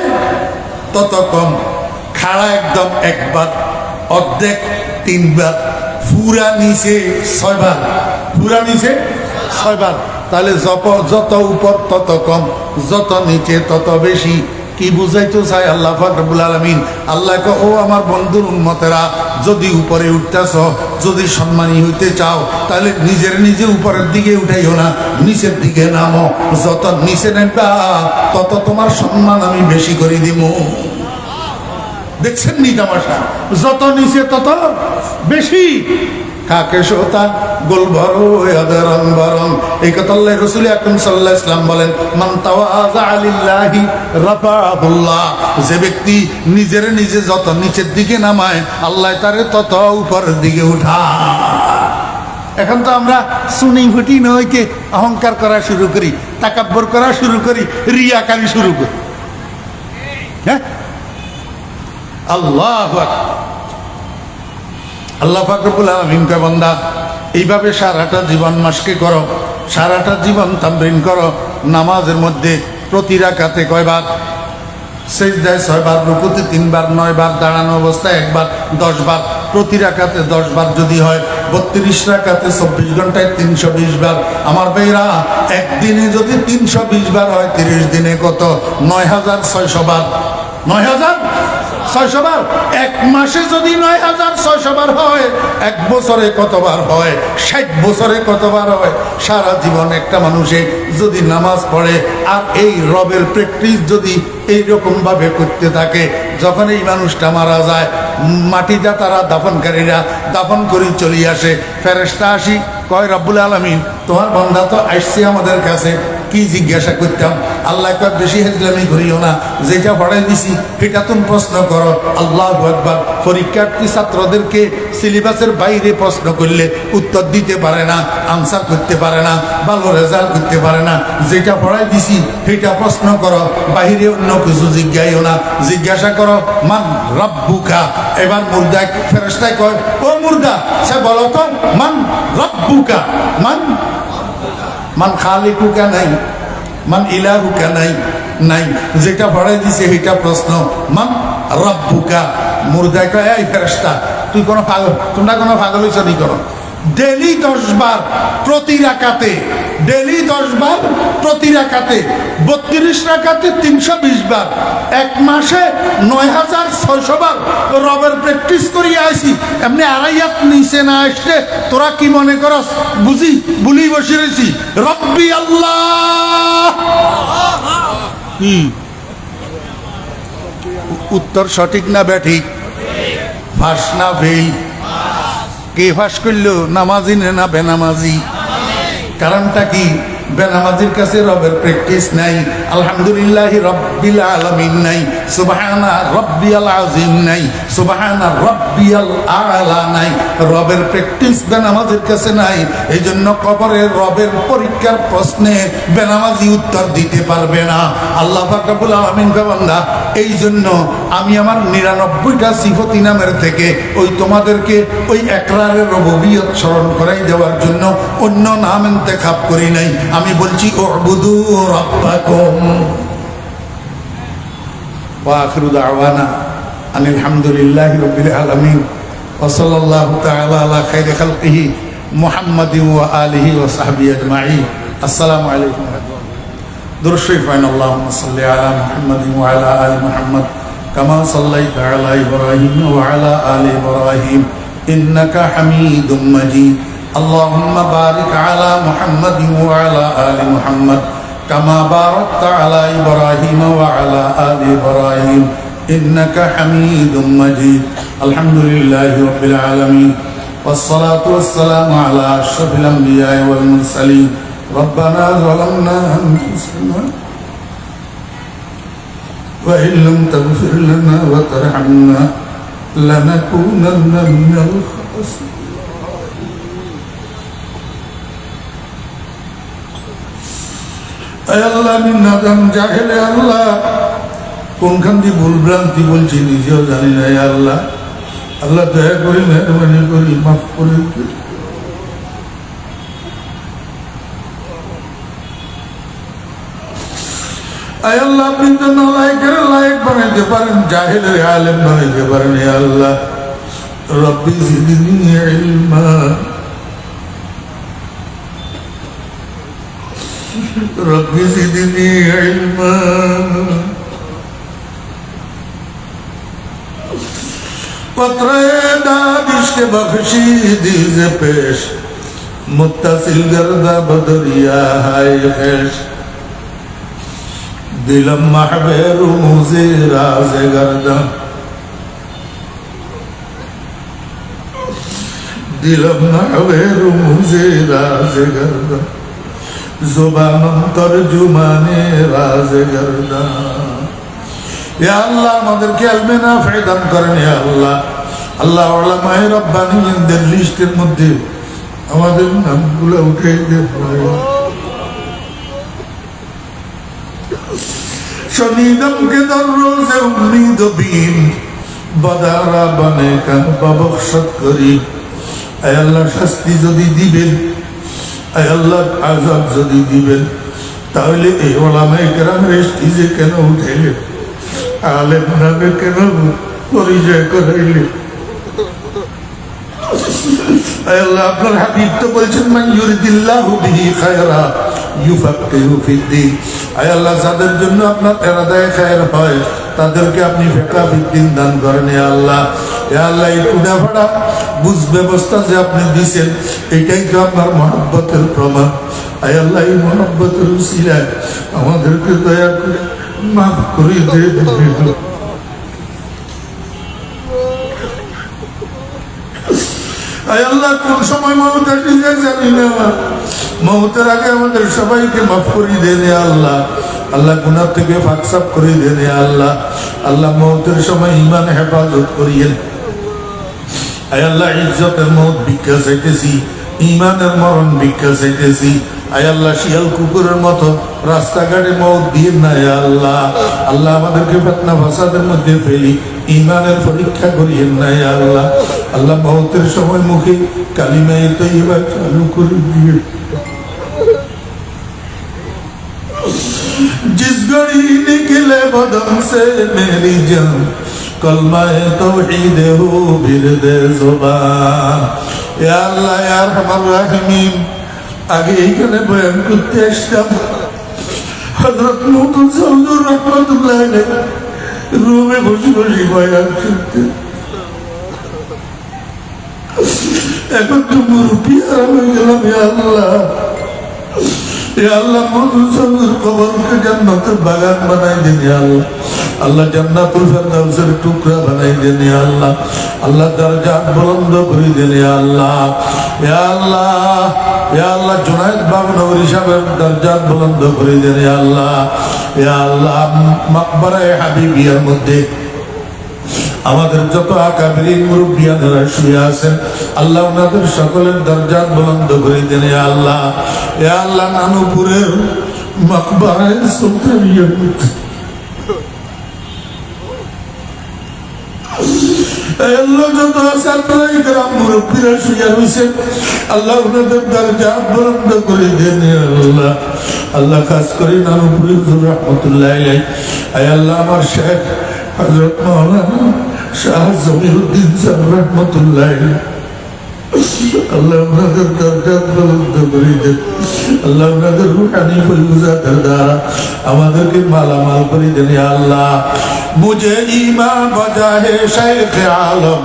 তত কম। খাড়া একদম 1 বার, অর্ধেক 3 বার, পুরা নিচে 6 বার, পুরা নিচে 6 বার। তাহলে যত উপর তত কম, যত নিচে তত বেশি। কি বুঝাইতে চাই আল্লাহ পাক রব্বুল আলামিন? আল্লাহকে ও আমার বন্ধুর উম্মতেরা, যদি উপরে উঠতেছ, যদি সম্মানী হইতে চাও, তাহলে নিজে উপরের দিকে উঠাইও না, নিচের দিকে নামো। যত নিচে নেবা তত তোমার সম্মান আমি বেশি করে দিব। দেখছেন নি তামাশা? যত নিচে তত বেশি। কাকে সোতা গোল বড় ইয়াদের রং বরং। এই কথা আল্লাহ রাসূল আকরাম সাল্লাল্লাহু আলাইহি ওয়াসাল্লাম বলেন, মান তাওয়াযা লিল্লাহি রাফাহুল্লাহ। যে ব্যক্তি নিজের নিজে যত নিচের দিকে নামায়, আল্লাহ তারে তত উপরের দিকে উঠায়। এখন তো আমরা সুনি ফুটি নইকে অহংকার করা শুরু করি, তাকাব্বর করা শুরু করি, রিয়াকারি শুরু করি। হ্যাঁ, আল্লাহু আকবার। আল্লাহ পাক রব্বুল আলামিন কয়, বান্দা এইভাবে সারাটা জীবন মাসকে করো, সারাটা জীবন তামরিন করো। নামাজের মধ্যে প্রতি রাকাতে কয়বার? সিজদায় 6 বার, রুকুতে 3 বার, 9 বার, দাঁড়ানো অবস্থায় 1 বার, 10 বার। প্রতি রাকাতে 10 বার যদি হয়, 32 রাকাতে 24 ঘন্টায় 320 বার। আমার ভাইরা, একদিনে যদি 320 বার হয়, 30 দিনে কত? 9600 বার। 9600 বার। এক মাসে যদি 9600 বার হয়, এক বছরে কতবার হয়? 60 বছরে কতবার হয়? সারা জীবন একটা মানুষে যদি নামাজ পড়ে আর এই রবের প্র্যাকটিস যদি এইরকম ভাবে করতে থাকে, যখন এই মানুষটা মারা যায়, মাটিটা তারা দাফনকারীরা দাফন করে চলে আসে, ফেরেশতা আসি কয়, রব্বুল আলামিন তোমার বান্দা তো আসছে আমাদের কাছে, কি জিজ্ঞাসা করতাম? আল্লাহ কয়, বেশি হেজলামি করিও না, যেটা পড়াই দিছি সেটা তুমি প্রশ্ন করো। আল্লাহু আকবার। পরীক্ষার্থী ছাত্রদেরকে সিলেবাসের বাইরে প্রশ্ন করলে উত্তর দিতে পারে না, আনসার করতে পারে না, ভালো রেজাল্ট করতে পারে না। যেটা পড়াই দিছি সেটা প্রশ্ন করো, বাইরে অন্য কিছু জিজ্ঞাইও না, জিজ্ঞাসা করো মান রব্বুকা। এবার মুর্দা ফেরেশতায় কয়, ও মুর্দা, সে বলো তো মান রব্বুকা, মান খালিকুকা নাই, মান ইলাহুকা নাই, নাই। যেটা পড়াই দিছে সেটা প্রশ্ন, মান রব্বুকা। মুর্দায় কয়, এই ফেরেশতা তুই কোনো পাগল, তোমরা কোনো পাগলই চলি করো। ডেলি 10 বার প্রতি রাকাতে, ডেলি 10 বার প্রতি রাকাতে, 32 রাকাতে 320 বার, এক মাসে 9600 বার রবের প্র্যাকটিস করিয়া আইছি। এমনি আড়াইয়াত নিচে না আসতে তোরা কি মনে করস বুঝি বুলি বসে রয়েছি? রব্বি আল্লাহ। কি উত্তর সঠিক না ব্যাঠিক? ফাঁস না ফেল? কে ফাঁস করলো, নামাজি না বেনামাজি? কারণটা কি? বেনামাজির কাছে রবের প্র্যাকটিস নাই, আলহামদুলিল্লাহ রব্বিল আলামিন নাই, সুবহানা রব্বিয়াল আযীম নাই, সুবহানা রব্বিয়াল আ'লা নাই। রবের প্র্যাকটিস বেনামাজির কাছে নাই। এই জন্য কবরে রবের পরীক্ষার প্রশ্নে বেনামাজি উত্তর দিতে পারবে না। আল্লাহ পাক রব্বুল আলামিন কয়, বান্দা এই জন্য আমি আমার 99টা সিফতি নামের থেকে ওই তোমাদেরকে ওই একরারের রুবুবিয়ত স্মরণ করাই দেওয়ার জন্য অন্য নাম ইন্তেখাব করি নাই। আমি বলছি উবুদু রাব্বাকুম। ওয়া আখিরু দাওয়ানা আনিল হামদুলিল্লাহি রাব্বিল আলামিন ওয়া সাল্লাল্লাহু তাআলা আলা খাইরি খালকিহি মুহাম্মাদিন ওয়া আলিহি ওয়া সাহবিহি আজমাইন। আসসালামু আলাইকুম ওয়া রাহমাতুল্লাহ। দুরূদ শরীফ পড়েন। আল্লাহুম্মা সাল্লি আলা মুহাম্মাদিন ওয়া আলা আলি মুহাম্মাদ কামা সাল্লাইতা আলা ইব্রাহিম ওয়া আলা আলি ইব্রাহিম ইন্নাকা হামিদুম মাজিদ। اللهم بارك على محمد وعلى آل محمد كما باركت على إبراهيم وعلى آل إبراهيم إنك حميد مجيد. الحمد لله رب العالمين والصلاة والسلام على أشرف الأنبياء والمرسلين. ربنا ظلمنا أنفسنا وإن لم تغفر لنا وترحمنا لنكونن من الخاسرين. আল্লাহ আমি নাদান জাহেলে, আল্লাহ কোনখান দিয়ে ভুল ভ্রান্তি বলছি নিজেও জানি না। আল্লাহ, আল্লাহ দয়া করে মেহরবানি করি মাফ করে। আল্লাহ আপনি তো নালায়েকের লায়েক বানাইতে পারেন, জাহেলের আলেম বানাইতে পারেন। আল্লাহ রব্বি জিদনি ইলমা, रब्बी ज़िदनी इल्मा। पत्रे दादिश के बख्शी दीज़े पेश मुत्तसिल गर्दा बदरिया हाय खेश दिलम महबे रुमुज़े राज़े गर्दा দিলাম না মুঝে রাজে গর্দা জুবান তরজুমানে রাজে গর্দা। ইয়া আল্লাহ আমাদেরকে ইলমে নাফি দান করেন। ইয়া আল্লাহ, আল্লাহ উলামায়ে রাব্বানিদের লিস্টের মধ্যে আমাদের নামগুলো উঠে দেন। शनीदम के दर्रोज़े उम्मीद बीन बदारा बने का बबख्शत करी। ऐ अल्लाह शास्ति जदि दिबेन, ऐ अल्लाह आजाब जदि दिबेन, ताहले ए उलामाए केरामेर स्टेजे केन उठाइलेन, आलेम नामे केन परिचय कराइलेन। ऐ अल्लाह आपनार हाबिब तो बोलছেন মান ইউরিদিল্লাহু বিহি খায়রা ইউফাক্কিহু ফিদ্দীন। আয় আল্লাহ, যাদের জন্য আপনার ইরাদায়ে খায়ের হয় তাদেরকে আপনি ফিকহ ফিদ্দীন দান করেন। ইয়া আল্লাহ, ইয়া আল্লাহ, এই টুডাফাড়া বুঝ ব্যবস্থা যে আপনি দিয়েছেন এটাই তো আপনার মহব্বতের প্রমাণ। আয় আল্লাহ, এই মহব্বতের উসিলায় আমাদেরকে দয়া করে মাফ করে দিন। আয় আল্লাহ, কোন সময় মওত আসবে জানি না, মওতের আগে আমাদের সবাইকে মাফ করে দেন। আল্লাহ, আল্লাহ গুনাহ থেকে পাকসাফ করে দেন। আল্লাহ, আল্লাহ মওতের সময় ঈমান হেফাজত করিয়েন। আয় আল্লাহ, ইজ্জতের মওত ভিক্ষা চাইতেছি, ঈমানের মরণ ভিক্ষা চাইতেছি। আয় আল্লাহ, শিয়াল কুকুরের মতো রাস্তাঘাটে মওত দিন না। আল্লাহ, আল্লাহ আমাদেরকে ফিতনা ফাসাদের মধ্যে ফেলি ঈমানের পরীক্ষা করিয়েন না। আল্লাহ, আল্লাহ মওতের সময় মুখে কালিমায়ে তাইয়্যিবা চালু করে দিয়ে जिस घड़ी निकले बदन से मेरी जान कलमाए तौहीद हो बिरदे जुबान। या अल्लाह या अरहमार राहिमीन, आगे এইখানে বয়ান করতে আসতাম হযরত মুহম্মদ সাল্লাল্লাহু রাহমাতুল্লাহ আলাইহি রুমে বসে বসে বয়ান শুনতে। এখন তো মুরব্বি আরাম হয়ে গেলাম। ইয়া আল্লাহ, ইয়া আল্লাহ, মধুসূদনের কবরকে জান্নাতের বাগান বানাই দেন। ইয়া আল্লাহ, আল্লাহ জান্নাতুল ফেরদাউসের টুকরা বানাই দেন। ইয়া আল্লাহ, আল্লাহ দরজাত বুলন্দ করে দেন। ইয়া আল্লাহ, ইয়া আল্লাহ, ইয়া আল্লাহ, জুনায়েদ বাগনগরী সাহেবের দরজাত বুলন্দ করে দেন। ইয়া আল্লাহ, ইয়া আল্লাহ, মাকবারায়ে হাবিবিয়ার মধ্যে আমাদের যত আকাবিরিন মুরব্বিয়ানেরা শুয়ে আছেন আল্লাহ ওনাদের সকলের দরজাত বুলন্দ করে দেন। ইয়া আল্লাহ, ইয়া আল্লাহ, নানুপুরের মাকবারায়ে সুলতানিয়া আল্লাহ যত সাতরাই গ্রাম মুরব্বিরা শুয়ে রয়েছেন আল্লাহ ওনাদের দরজাত বুলন্দ করে দেন। আল্লাহ, আল্লাহ, খাস করে নানুপুরি হুজুর রাহমাতুল্লাহ আলাইহি। আয় আল্লাহ, আমার শেখ হযরত মাওলানা শাহ জমিরুদ্দিন সাহেব রহমতুল্লাহ আল্লাহ ওনাদের দরজাত বুলন্দ করে দেন। আল্লাহ ওনাদের রূহানি ফয়ুজাতের দ্বারা আমাদেরকে মালামাল করে দেন। ইয়া আল্লাহ, মুঝে ঈমান বজা হে শেখ আলম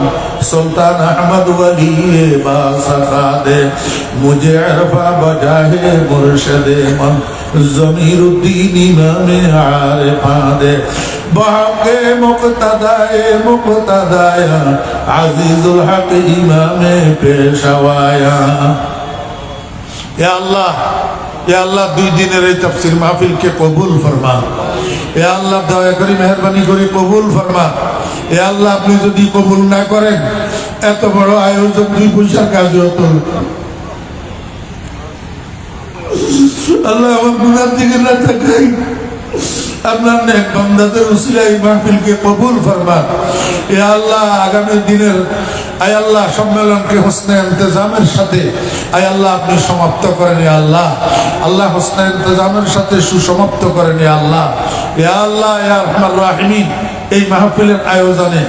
সুলতান আহমদ ওয়ালি বাসাখা দে, মুঝে ইরফা বজা হে মুরশিদে মন জমিরুদ্দিন ইমামে আরিফা দে, বাকে মুক্তদায়ে মুক্তদায়া আজিজুল হক ইমামে পেশাওয়ায়া। ইয়া আল্লাহ, ইয়া আল্লাহ, 2 দিনের এই তাফসীর মাহফিলকে কবুল ফরমান। ইয়া আল্লাহ, দয়া করে মেহেরবানি করে কবুল ফরমান। ইয়া আল্লাহ, আপনি যদি কবুল না করেন এত বড় আয়োজন 2 পয়সার কাজ হতো। আল্লাহ, আমার গুনাহ থেকে না তাকাই, আপনার নেক বান্দাদের উসিলায় মাহফিলকে কবুল ফরমান। ইয়া আল্লাহ, আগামী দিনের আয় আল্লাহ সম্মেলনকে হোসনে ইন্তজামের সাথে আয় আল্লাহ আপনি সমাপ্ত করেন। ইয়া আল্লাহ, আল্লাহ হোসনে ইন্তজামের সাথে সুসমাপ্ত করেন। ইয়া আল্লাহ, ইয়া আল্লাহ, ইয়া আরহামার রাহিমিন, এই মাহফিলের আয়োজনে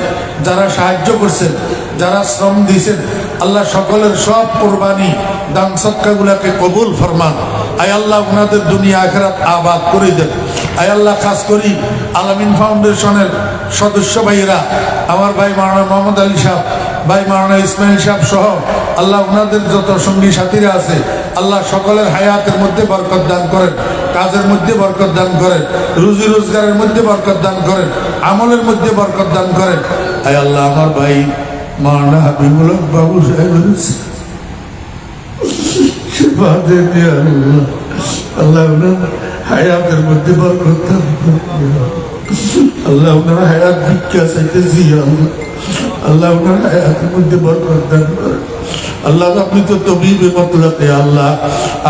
যারা সাহায্য করছেন, যারা শ্রম দিয়েছেন আল্লাহ সকলের সব কোরবানি দান সদকাগুলোকে কবুল ফরমান। আয় আল্লাহ, ওনাদের দুনিয়া আখিরাত আবাদ করে দেন। আয় আল্লাহ, খাস করি আলামিন ফাউন্ডেশনের সদস্য ভাইয়েরা, আমার ভাই মাওলানা মোহাম্মদ আলী সাহেব, ভাই মাওলানা ইসমাইল সাহেব সহ আল্লাহ ওনাদের যত সঙ্গী সাথীরা আছে আল্লাহ সকলের হায়াতের মধ্যে বরকত দান করেন, কাজের মধ্যে বরকত দান করেন, রুজি রোজগারের মধ্যে বরকত দান করেন, আমলের মধ্যে বরকত দান করেন। আয় আল্লাহ, আমার ভাই মাওলানা হাবিবুল হক বাবু সাহেব শিফা দেন ইয়া আল্লাহ। আল্লাহ ওনার হায়াতের মধ্যে বরকত দান করেন। আল্লাহ ওনার হায়াত ভিক্ষা চাইতেছি আল্লাহ। আল্লাহ ওনার হায়াতের মধ্যে বরকত দান করেন। আল্লাহ আপনি তো তবিবে মতলাতে আল্লাহ,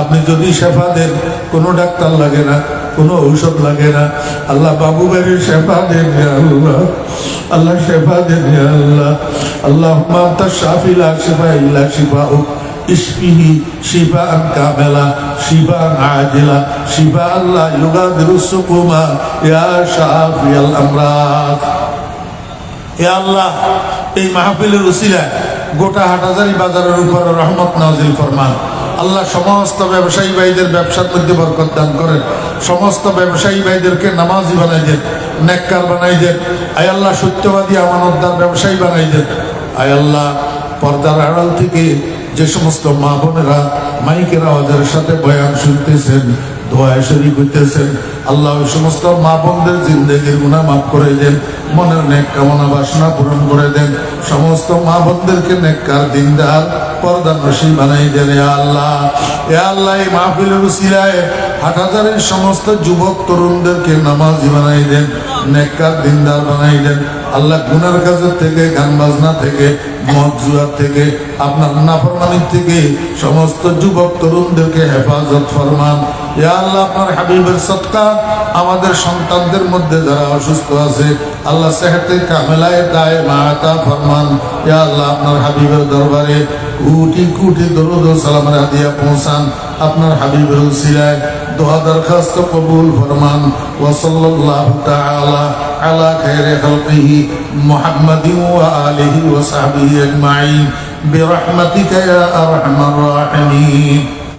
আপনি যদি শেফা দেন, কোনো ডাক্তার লাগে না, কোনো ঔষধ লাগে না। আল্লাহ বাবু বাড়ির শেফা দেন ইয়া আল্লাহ। আল্লাহ শেফা দেন ইয়া আল্লাহ। আল্লাহুম্মা আনতা শাফি লা শিফা ইল্লা শিফাউক ইশফিহি শিফাআন কামিলা শিফাআন আজিলা শিফাআন লা ইউগাদিরু সুকুমা ইয়া শাফিয়াল আমরাদ। ইয়া আল্লাহ, এই মাহফিলের উসিলায় গোটা হাটহাজারী বাজারের উপরে রহমত নাজিল ফরমান। আল্লাহ সমস্ত ব্যবসায়ী ভাইদের ব্যবসার মধ্যে বরকত দান করেন। সমস্ত ব্যবসায়ী ভাইদেরকে নামাজি বানাই দেন, নেককার বানাই দেন। আয় আল্লাহ, সত্যবাদী আমানতদার ব্যবসায়ী বানাই দেন। আয় আল্লাহ, পর্দার আড়াল থেকে যে সমস্ত মা বোনেরা মাইকের আওয়াজের সাথে বয়ান শুনতেছেন, দোয়ায় শরীক হইতেছেন, আল্লাহ ওই সমস্ত মা বোনদের জিন্দেগির গুনাহ মাফ করে দেন, মনের নেক কামনা বাসনা পূরণ করে দেন। সমস্ত মা বোনদেরকে নেককার দিনদার পর্দা নসী বানাই দেন ইয়া আল্লাহ। ইয়া আল্লাহ, এই মাহফিলের উসিলায় হাটহাজারীর সমস্ত যুবক তরুণদেরকে নামাজি বানাই দেন, নেককার দিনদার বানাই দেন। আল্লাহ, গুনার কাজের থেকে, গান বাজনা থেকে, মদ জুয়ার থেকে, আপনার নাফরমানির থেকে সমস্ত যুবক তরুণদেরকে হেফাজত ফরমান ইয়া আল্লাহ। আপনার হাবিবের সদকা আমাদের সন্তানদের মধ্যে যারা অসুস্থ আছে, আল্লাহ সেহতে কামেলায় দায়েমা আতা ফরমান ইয়া আল্লাহ। আপনার হাবিবের দরবারে কোটি কোটি দরুদ ও সালামের হাদিয়া পৌঁছান। আপনার হাবিবের উসিলায় দোয়া দরখাস্ত কবুল ফরমান। ওয়া সাল্লাল্লাহু তাআলা আলা খায়রি খালকিহি মুহাম্মাদিন ওয়া আলিহি ওয়া সাহবিহি আজমাইন বিরহমাতিকা ইয়া আরহামার রাহিমিন।